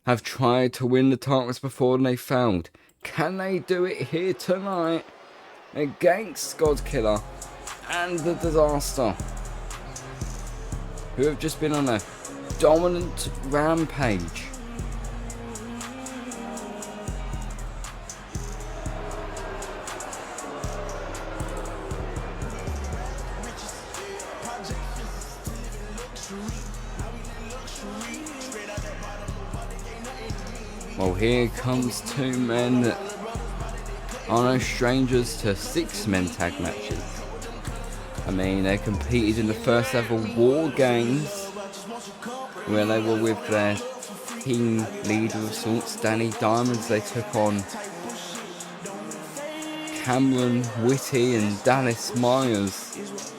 have tried to win the titles before and they failed. Can they do it here tonight against Godkiller and the Disaster, who have just been on a dominant rampage? Well, here comes two men that are no strangers to 6-man tag matches. I mean, they competed in the first ever War Games, where they were with their team leader of sorts, Danny Diamonds. They took on Cameron, Witty and Dallas Myers.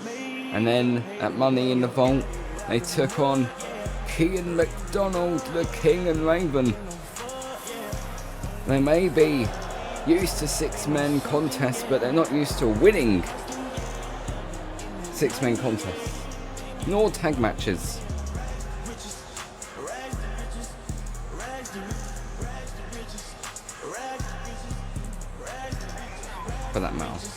And then at Money in the Vault, they took on Kian, McDonald, the King and Raven. They may be used to 6-man contests, but they're not used to winning 6-man contests, nor tag matches. For that matter.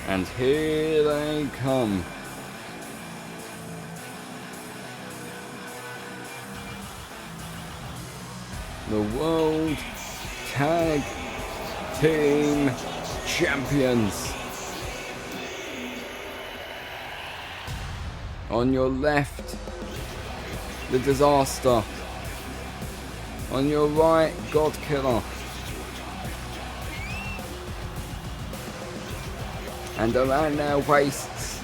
And here they come. The World Tag Team Champions. On your left, the Disaster. On your right, Godkiller. And around their waists,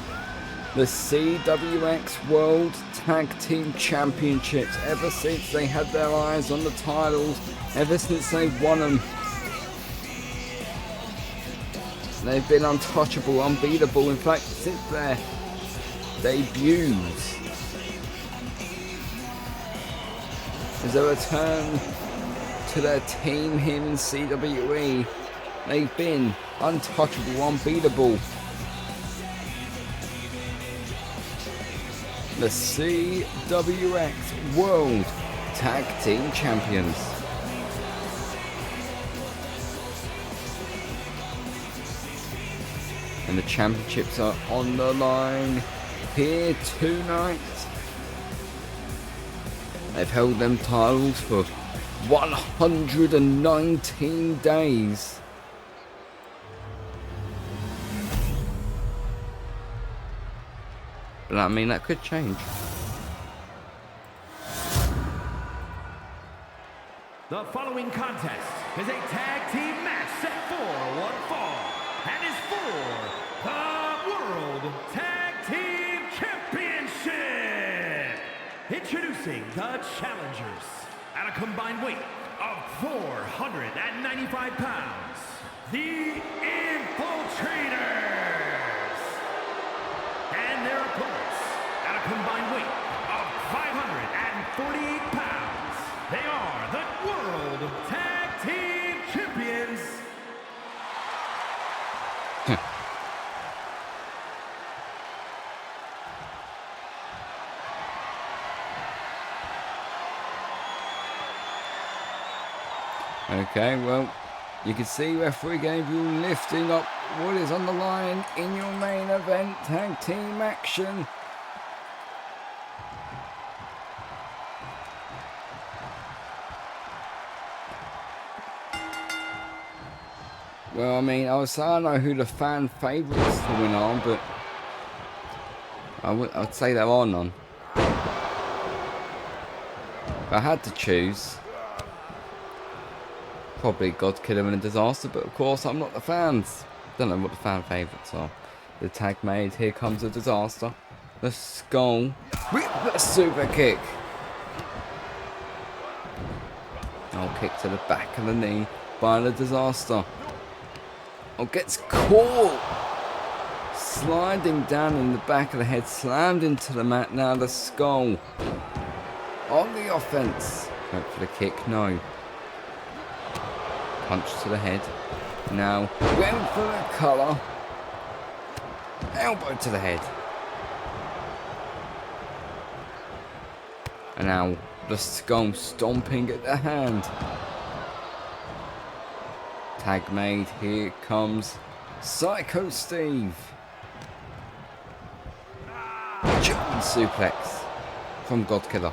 the CWX World Tag Team Championships. Ever since they had their eyes on the titles, ever since they won them, they've been untouchable, unbeatable. In fact, since their debuts, as a return to their team here in CWE, they've been untouchable, unbeatable. The CWX World Tag Team Champions. And the championships are on the line here tonight. They've held them titles for 119 days. But I mean, that could change. The following contest is a tag team match set for one fall and is for the World Tag Team Championship. Introducing the challengers at a combined weight of 495 pounds, the Infiltrators, and their opponents at a combined weight of 548 pounds. They are the World Tag Team Champions. Okay, well, you can see referee gave you lifting up what is on the line in your main event tag team action. Well, I mean, I would say I know who the fan favourites to win are, but I'd say there are none. If I had to choose, probably Godkiller and a Disaster, but of course I'm not the fans. Don't know what the fan favourites are. The tag made, here comes a Disaster. The skull with the super kick. Oh, kick to the back of the knee by the Disaster. Oh, gets caught. Sliding down in the back of the head, slammed into the mat. Now the skull on the offense. Went for the kick, no. Punch to the head. Now went for the collar. Elbow to the head. And now the skull stomping at the hand. Tag made, here comes Psycho Steve. German suplex from Godkiller.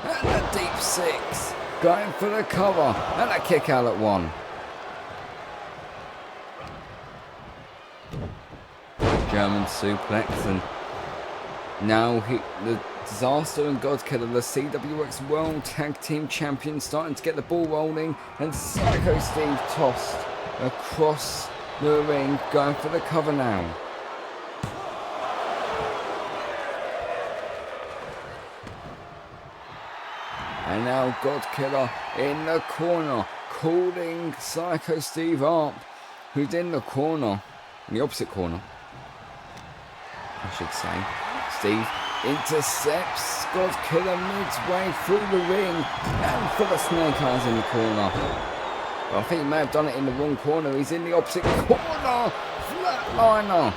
And a deep six. Going for the cover. And a kick out at one. German suplex. And now the Disaster and Godkiller, the CWX World Tag Team Champions, starting to get the ball rolling, and Psycho Steve tossed across the ring, going for the cover now. And now Godkiller in the corner, calling Psycho Steve up, who's in the corner, in the opposite corner, I should say. Steve intercepts Godkiller midway through the ring, and for the snake eyes in the corner. Well, I think he may have done it in the wrong corner. He's in the opposite corner. Flatliner.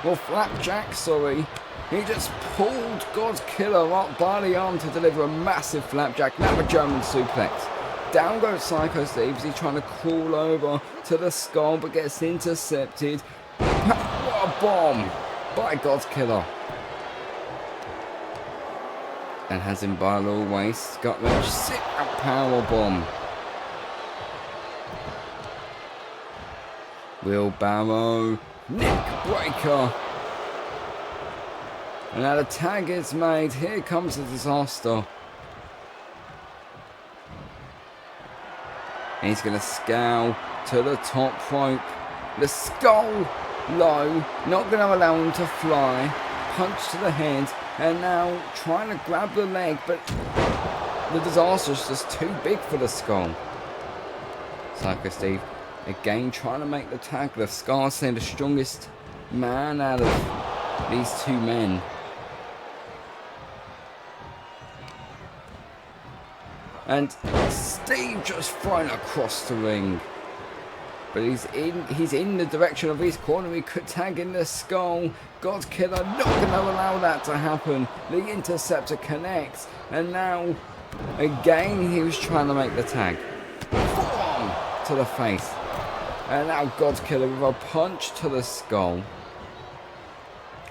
Well, Flapjack, sorry. He just pulled Godkiller up by the arm to deliver a massive Flapjack. Now a German suplex. Down goes Psycho Steve as he's trying to crawl over to the skull, but gets intercepted. What a bomb by Godkiller. And has him by a little waist. Got the sit-out power bomb. Wheelbarrow. Neck breaker. And now the tag is made. Here comes the Disaster. And he's going to scowl to the top rope. The skull low. Not going to allow him to fly. Punch to the head. And now trying to grab the leg, but the Disaster is just too big for the skull. Psycho Steve again trying to make the tag. The Scar saying the strongest man out of these two men. And Steve just thrown across the ring. But he's in the direction of his corner. He could tag in the skull. Godkiller not going to allow that to happen. The interceptor connects. And now, again, he was trying to make the tag. Forearm to the face. And now Godkiller with a punch to the skull.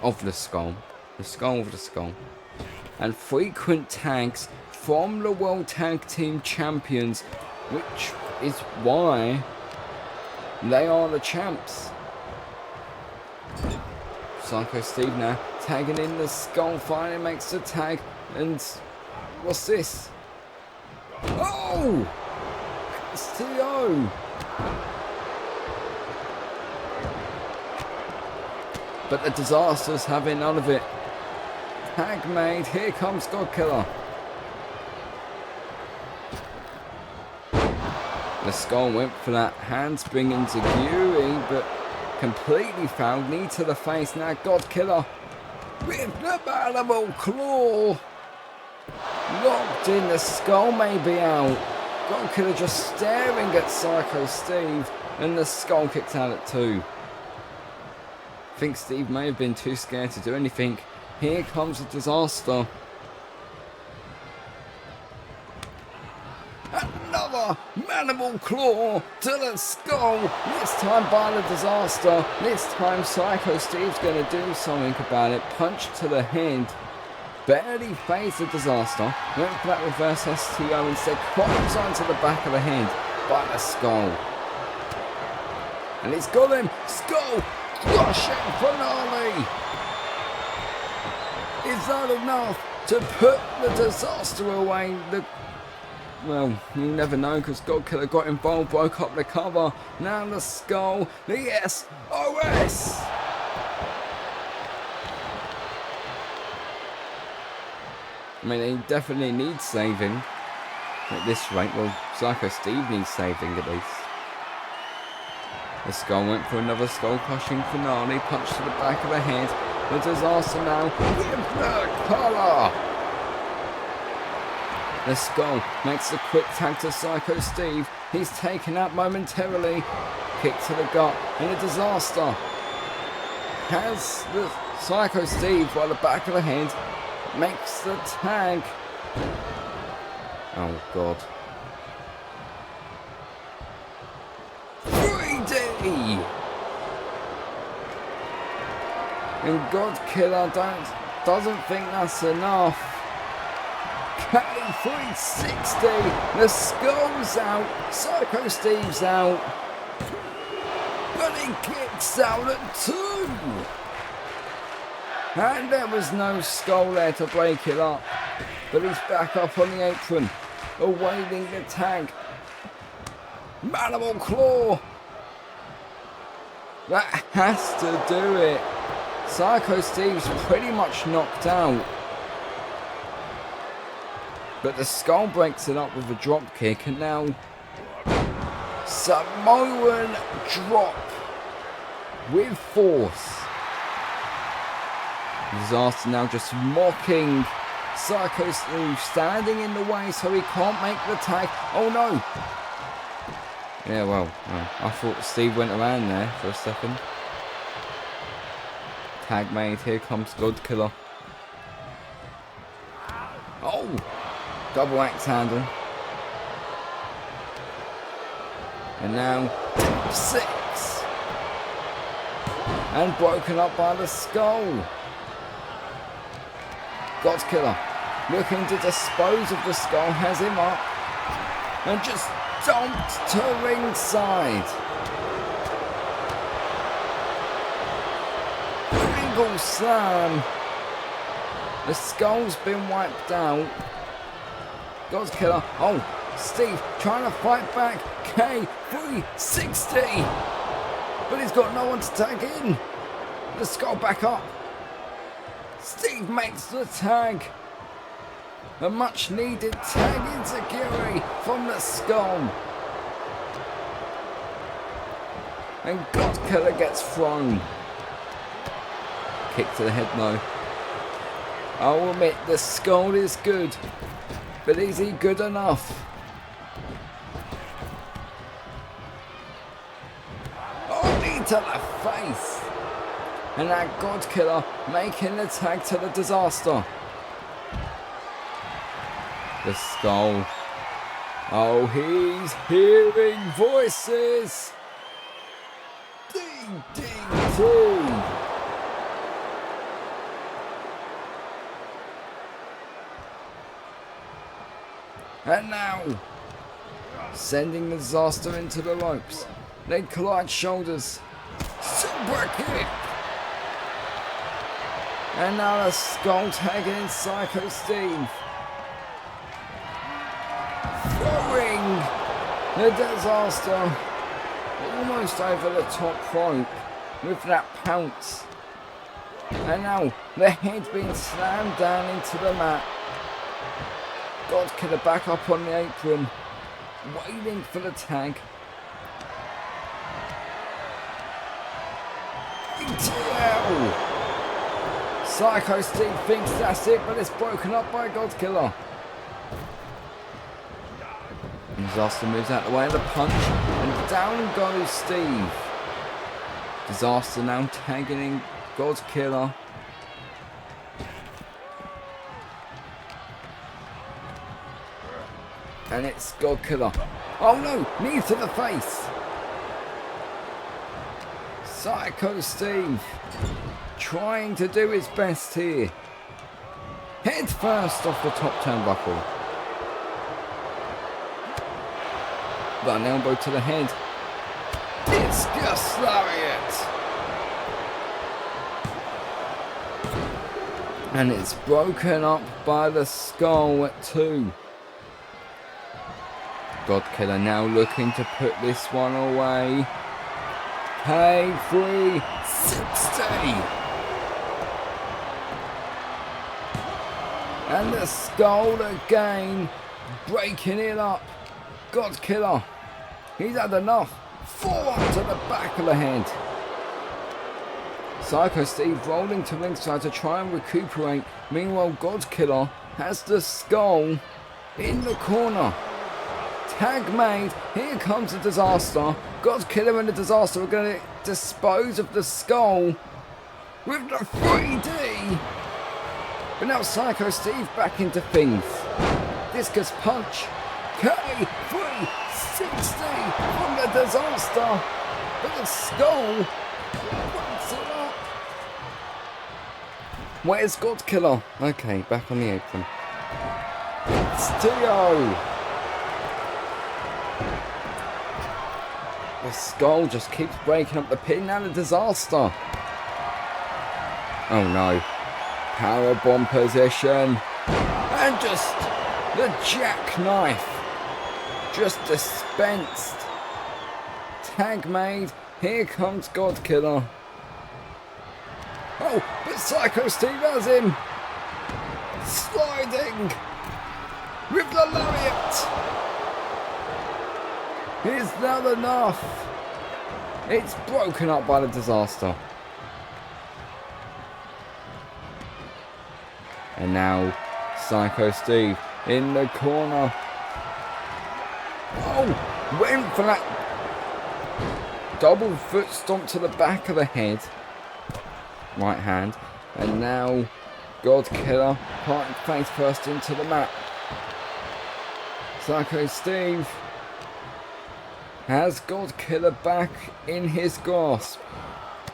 Of the skull. The skull of the skull. And frequent tags from the World Tag Team Champions. Which is why they are the champs. Psycho Steve now tagging in the skull, finally makes the tag. And what's this? Oh! STO! But the Disaster's having none of it. tag made. Here comes Godkiller. The Skull went for that handspring into Yuri, but completely fouled. Knee to the face. Now Godkiller with the Manimal Claw. Locked in. The Skull may be out. Godkiller just staring at Psycho Steve. And the Skull kicks out at 2. I think Steve may have been too scared to do anything. Here comes a disaster. Another Manimal Claw to the Skull. This time by the disaster. This time Psycho Steve's going to do something about it. Punch to the head. Barely phased the disaster. Went for that reverse STO instead. Climbs onto the back of the head by the Skull. And he's got him. Skull crushing finale. Is that enough to put the disaster away? Well, you never know because Godkiller got involved, broke up the cover. Now the Skull, the SOS. I mean, he definitely needs saving at this rate. Well, Psycho Steve needs saving at least. The Skull went for another skull crushing finale, punch to the back of the head. The disaster now with the collar. The Skull makes the quick tag to Psycho Steve. He's taken out momentarily. Kick to the gut and a disaster. Has the Psycho Steve by the back of the head. Makes the tag. Oh God. 3D! And Godkiller doesn't think that's enough. K360! The Skull's out! Psycho Steve's out! But he kicks out at 2! And there was no Skull there to break it up. But he's back up on the apron, awaiting the tag. Manimal Claw! That has to do it. Psycho Steve's pretty much knocked out. But the Skull breaks it up with a drop kick and now Samoan drop with force. Disaster now just mocking Psycho Steve, standing in the way so he can't make the tag. Oh no! Yeah, well, I thought Steve went around there for a second. Tag made, here comes Godkiller. Oh! Double axe handle. And now 6. And broken up by the Skull. Godkiller looking to dispose of the Skull, has him up and just dumped to ringside. Angle slam. The Skull's been wiped out. Godkiller, oh, Steve trying to fight back. K360. But he's got no one to tag in. The Skull back up. Steve makes the tag. A much needed tag into Giri from the Skull. And Godkiller gets thrown. Kick to the head though. I'll admit the Skull is good. But is he good enough? Oh, knee to the face. And that Godkiller making the tag to the disaster. The Skull. Oh, he's hearing voices. DDT. And now, sending the disaster into the ropes. They collide shoulders. Super kick. And now the Skull tagging in Psycho Steve. Throwing the disaster almost over the top rope with that pounce. And now the head's being slammed down into the mat. Godkiller back up on the apron, waiting for the tag. ETL! Psycho Steve thinks that's it, but it's broken up by Godkiller. Disaster moves out of the way of the punch, and down goes Steve. Disaster now tagging in Godkiller. And it's Godkiller. Oh no, knee to the face. Psycho Steve trying to do his best here. Head first off the top turnbuckle. But an elbow to the head. It's just lariat. And it's broken up by the skull at 2. Godkiller now looking to put this one away. Pay 360. And the skull again, breaking it up. Godkiller, he's had enough. Forearm to the back of the head. Psycho Steve rolling to ringside to try and recuperate. Meanwhile, Godkiller has the skull in the corner. Tag made. Here comes the Disaster. Godkiller and the Disaster are going to dispose of the skull with the 3D. But now Psycho Steve back into things. Discus punch. K360 from the Disaster. But the skull runs it up. Where's Godkiller? Okay, back on the apron. It's Tio. The skull just keeps breaking up the pin. Now the Disaster. Oh no. Powerbomb position. And just the jackknife. Just dispensed. Tag made. Here comes Godkiller. Oh, but Psycho Steve has him. Sliding. With the lariat. Is that enough? It's broken up by the Disaster. And now Psycho Steve in the corner. Oh, went for that double foot stomp to the back of the head. Right hand. And now Godkiller planting face first into the mat. Psycho Steve has Godkiller back in his grasp.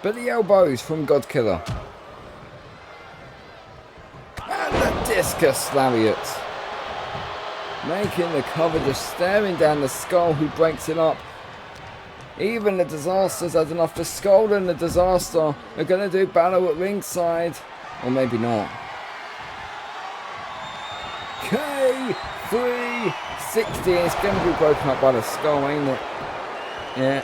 But the elbows from Godkiller. And the discus lariat. Making the cover, just staring down the skull who breaks it up. Even the Disaster's had enough. The skull and the Disaster are going to do battle at ringside. Or maybe not. K360. It's going to be broken up by the skull, ain't it? Yeah.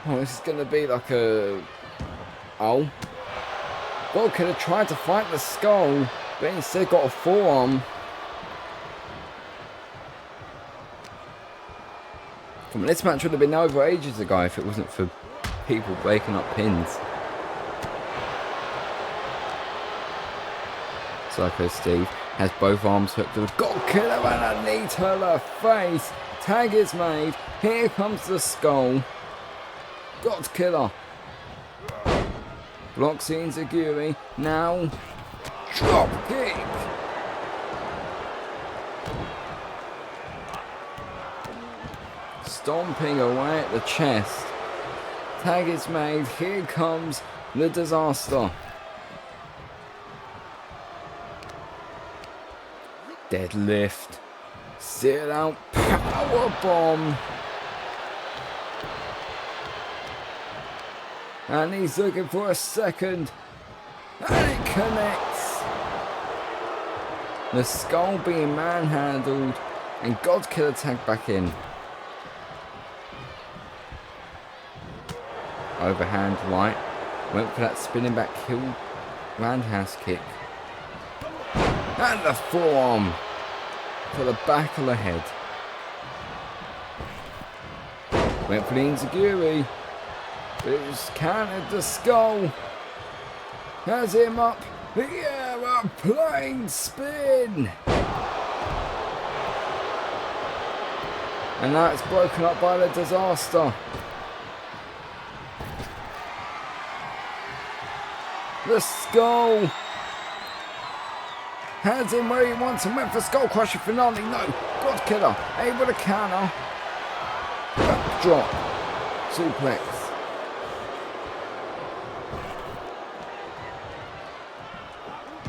Oh, this is going to be like a... Oh. Godkiller tried to fight the skull, but instead got a forearm. Come on, this match would have been over ages ago if it wasn't for people breaking up pins. Psycho Steve has both arms hooked to the Godkiller and a knee to the face. Tag is made. Here comes the skull. Godkiller. Blocks the Inzaguri. Now, drop kick. Stomping away at the chest. Tag is made. Here comes the Disaster. Deadlift. Sit out. Power bomb. And he's looking for a second. And it connects. The skull being manhandled. And Godkiller tagged back in. Overhand right. Went for that spinning back heel roundhouse kick. And the forearm to the back of the head. Went for the enziguri. But it was countered. The skull has him up. Yeah, a plane spin. And now it's broken up by the disaster. The skull has him where he wants him. Went for skull crusher finale. No. Godkiller able to counter. Backdrop. Suplex.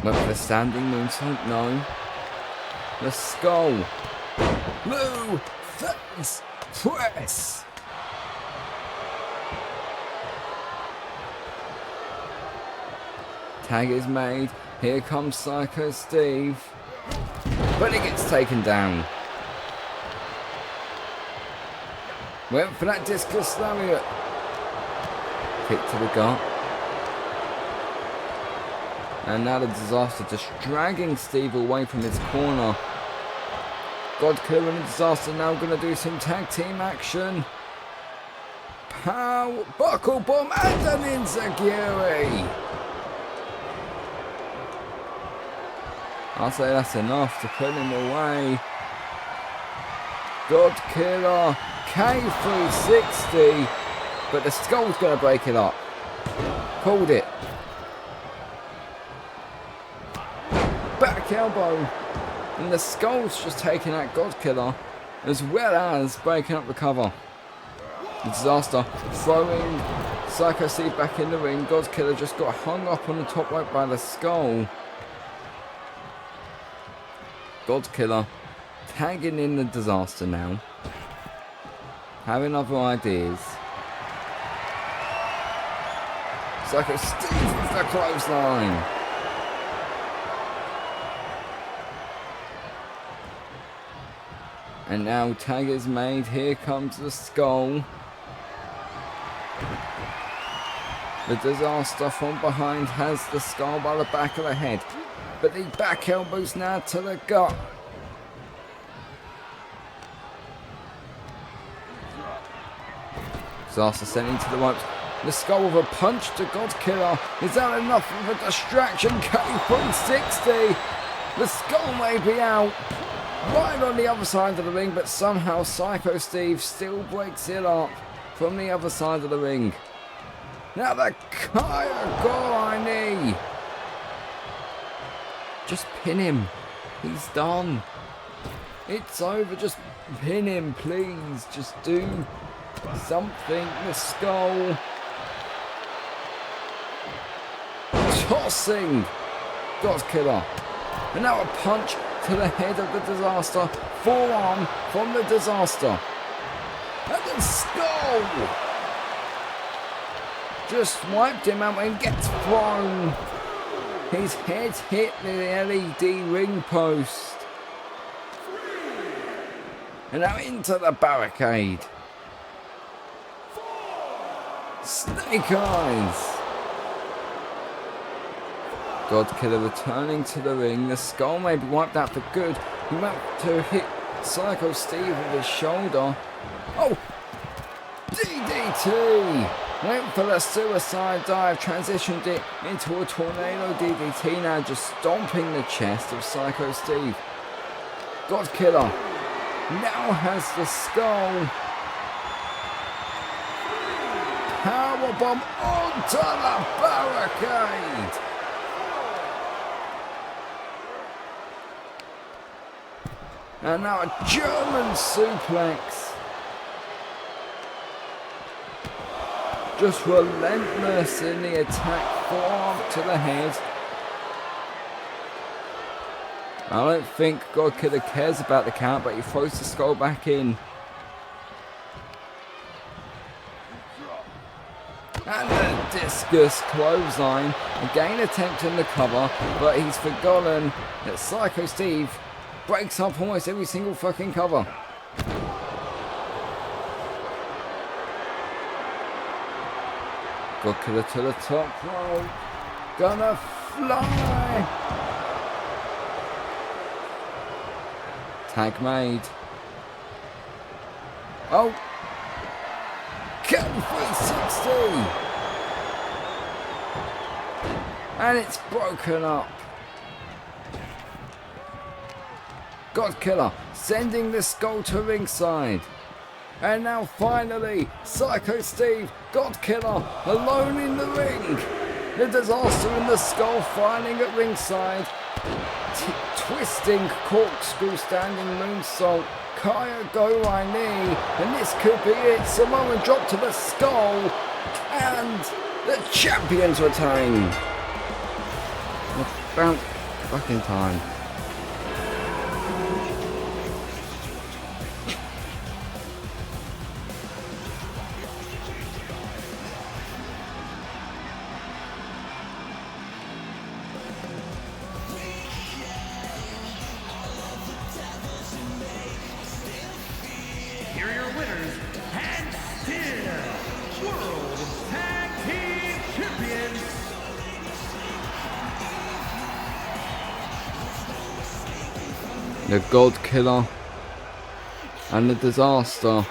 Went for the standing moonsault. No. The skull. Blue face press. Tag is made. Here comes Psycho Steve. But he gets taken down. Went for that discus lariat. Kick to the gut. And now the disaster just dragging Steve away from his corner. Godkiller and the disaster now going to do some tag team action. Pow, buckle bomb and an enziguri. I'll say that's enough to put him away. Godkiller, K360, but the skull's going to break it up. Called it. Back elbow, and the skull's just taking out Godkiller, as well as breaking up the cover. The disaster throwing Psycho Steve back in the ring. Godkiller just got hung up on the top rope by the skull. Godkiller tagging in the disaster now. Having other ideas. Psycho Steve with the clothesline. And now tag is made. Here comes the skull. The disaster from behind has the skull by the back of the head. But the back elbows now to the gut. Disaster sent into the ropes. The skull with a punch to Godkiller. Is that enough of a distraction? K360. The skull may be out. Right on the other side of the ring, but somehow Psycho Steve still breaks it up from the other side of the ring. Now the Kaya knee. Just pin him. He's done. It's over. Just pin him, please. Just do something. The skull. Tossing. Godkiller. And now a punch to the head of the disaster. Forearm from the disaster. And the skull. Just wiped him out and gets thrown. His head's hit the LED ring post. And now into the barricade. Snake Eyes. Godkiller returning to the ring. The skull may be wiped out for good. He went to hit Psycho Steve with his shoulder. Oh! DDT! Went for the suicide dive, transitioned it into a tornado DDT, now just stomping the chest of Psycho Steve. Godkiller now has the skull. Powerbomb onto the barricade. And now a German suplex. Just relentless in the attack, forearm to the head. I don't think Godkiller cares about the count, but he throws the skull back in. And the discus clothesline, again attempting the cover, but he's forgotten that Psycho Steve breaks up almost every single fucking cover. Godkiller to the top rope. Gonna fly. Tag made. Oh. Kian 360. And it's broken up. Godkiller sending the skull to ringside. And now finally, Psycho Steve, Godkiller, alone in the ring. The disaster in the skull finding at ringside. Twisting corkscrew standing moonsault. Kaya go my knee. And this could be it. Samoan drop to the skull. And the champions retain. About fucking time. Here are your winners and still World Tag Team Champions. The Godkiller and the disaster.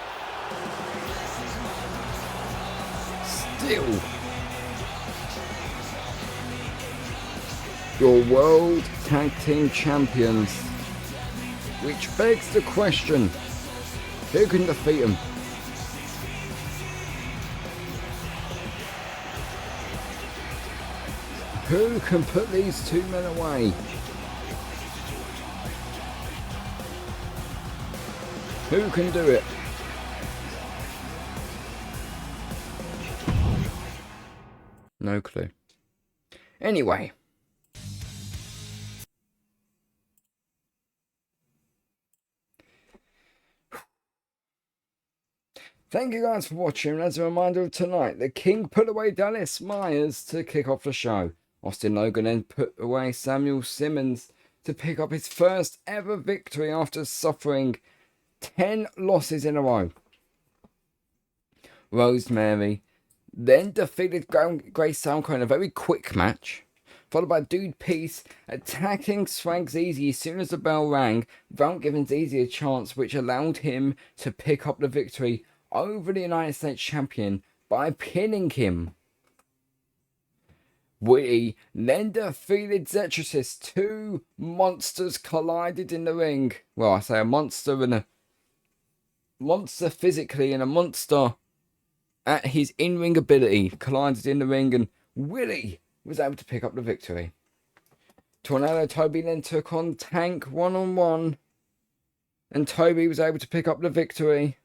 Still your World Tag Team Champions. Which begs the question, who can defeat them? Who can put these two men away? Who can do it? No clue. Anyway. Thank you guys for watching. As a reminder of tonight, the King put away Dallas Myers to kick off the show. Austin Logan then put away Samuel Simmons to pick up his first ever victory after suffering 10 losses in a row. Rosemary then defeated Grace Salchow in a very quick match, followed by Dude Peace attacking Swag Zeezy as soon as the bell rang, without giving Zeezy a chance, which allowed him to pick up the victory over the United States champion by pinning him. Witty then defeated Zetrasis. Two monsters collided in the ring. Well, I say a monster and a monster physically and a monster at his in-ring ability collided in the ring, and Witty was able to pick up the victory. Tornado Toby then took on Tank one-on-one, and Toby was able to pick up the victory.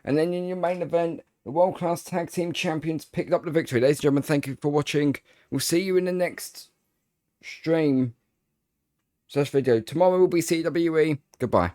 And then in your main event, the World Class Tag Team Champions picked up the victory. Ladies and gentlemen, thank you for watching. We'll see you in the next stream / video. Tomorrow will be CWE. Goodbye.